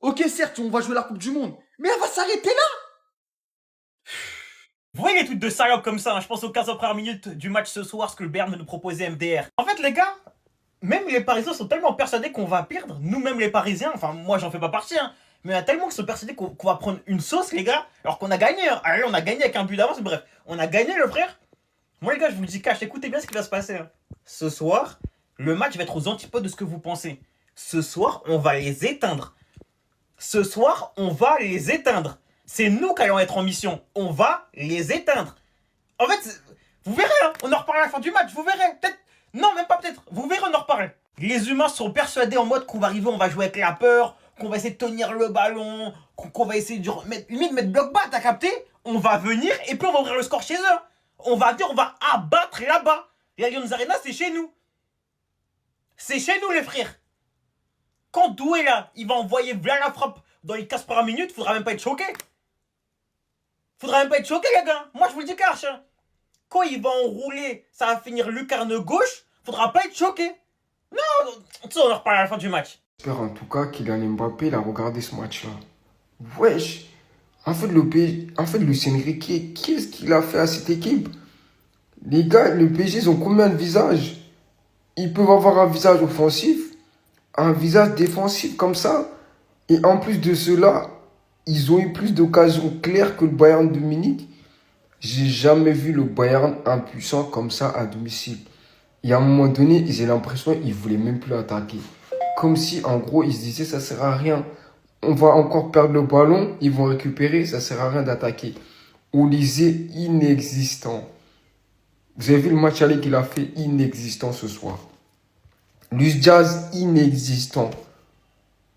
Ok, certes, on va jouer la Coupe du Monde, mais elle va s'arrêter là. Vous voyez les trucs de salope comme ça, hein. Je pense aux 15 premières minutes du match ce soir, ce que le Bayern nous proposait MDR. En fait, les gars, même les Parisiens sont tellement persuadés qu'on va perdre, nous-mêmes les Parisiens, enfin moi j'en fais pas partie, hein, mais il y a tellement qui sont persuadés qu'on va prendre une sauce, les gars, alors qu'on a gagné. Hein. Allez, on a gagné avec un but d'avance, bref, on a gagné le frère. Moi les gars, je vous le dis cash, écoutez bien ce qui va se passer. Hein. Ce soir, le match va être aux antipodes de ce que vous pensez. Ce soir, on va les éteindre. Ce soir, on va les éteindre. C'est nous qui allons être en mission. On va les éteindre. En fait, vous verrez, hein, on en reparle à la fin du match, vous verrez. Peut-être, non, même pas peut-être, vous verrez, on en reparle. Les humains sont persuadés en mode qu'on va arriver, on va jouer avec la peur, qu'on va essayer de tenir le ballon, qu'on va essayer de mettre bloc bas, t'as capté? On va venir et puis on va ouvrir le score chez eux. On va dire, on va abattre là-bas. Et Allianz Arena, c'est chez nous. C'est chez nous, les frères. Quand Doué, là, il va envoyer voilà la frappe dans les 15 premières minutes, faudra même pas être choqué. Faudra même pas être choqué, les gars. Moi, je vous le dis cash. Hein. Quand il va enrouler, ça va finir lucarne gauche, faudra pas être choqué. Non, tu sais, on en reparle à la fin du match. J'espère en tout cas Kylian Mbappé il a regardé ce match-là. Wesh. En fait, le Luis Enrique, qu'est-ce qu'il a fait à cette équipe? Les gars, le PSG, ils ont combien de visages? Ils peuvent avoir un visage offensif, un visage défensif comme ça. Et en plus de cela, ils ont eu plus d'occasions claires que le Bayern de Munich. J'ai jamais vu le Bayern impuissant comme ça à domicile. Et à un moment donné, j'ai l'impression qu'ils ne voulaient même plus attaquer. Comme si, en gros, ils se disaient, ça ne sert à rien. On va encore perdre le ballon, ils vont récupérer, ça ne sert à rien d'attaquer. Olysée inexistant. Vous avez vu le match aller qu'il a fait inexistant ce soir. Luis Diaz inexistant.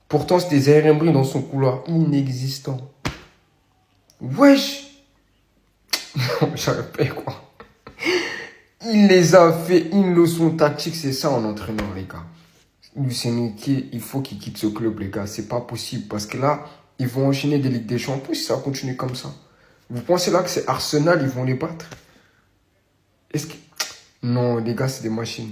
Pourtant, c'était Zaire Emery dans son couloir inexistant. Wesh. Non, j'arrive pas quoi. Il les a fait une leçon tactique, c'est ça en entraîneur, les gars. Luis Enrique, il faut qu'il quitte ce club, les gars. C'est pas possible parce que là, ils vont enchaîner des Ligues des Champions si ça continue comme ça. Vous pensez là que c'est Arsenal, ils vont les battre? Est-ce que... Non, les gars, c'est des machines.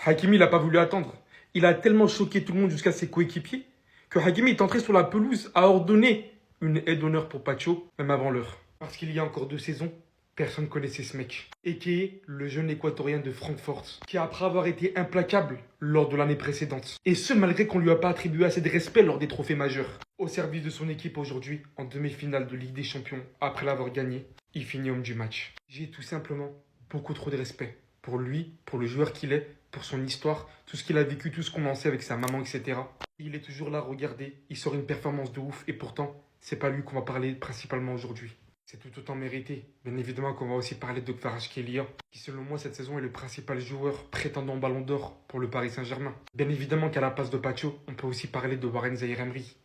Hakimi, il n'a pas voulu attendre. Il a tellement choqué tout le monde jusqu'à ses coéquipiers que Hakimi est entré sur la pelouse à ordonner une aide d'honneur pour Pacho, même avant l'heure. Parce qu'il y a encore 2 saisons, personne ne connaissait ce mec. Et qui est le jeune équatorien de Francfort, qui après avoir été implacable lors de l'année précédente. Et ce, malgré qu'on ne lui a pas attribué assez de respect lors des trophées majeurs. Au service de son équipe aujourd'hui, en demi-finale de Ligue des Champions, après l'avoir gagné, il finit homme du match. J'ai tout simplement beaucoup trop de respect pour lui, pour le joueur qu'il est, pour son histoire, tout ce qu'il a vécu, tout ce qu'on en sait avec sa maman, etc. Il est toujours là, regardez, il sort une performance de ouf, et pourtant, c'est pas lui qu'on va parler principalement aujourd'hui. C'est tout autant mérité. Bien évidemment qu'on va aussi parler de Kvaratskhelia, qui selon moi cette saison est le principal joueur prétendant au Ballon d'Or pour le Paris Saint-Germain. Bien évidemment qu'à la place de Pacho, on peut aussi parler de Warren Zaïre Emery,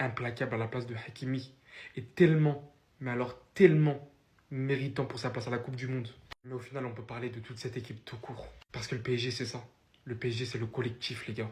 implacable à la place de Hakimi, et tellement, mais alors tellement méritant pour sa place à la Coupe du Monde. Mais au final, on peut parler de toute cette équipe tout court. Parce que le PSG, c'est ça. Le PSG, c'est le collectif, les gars.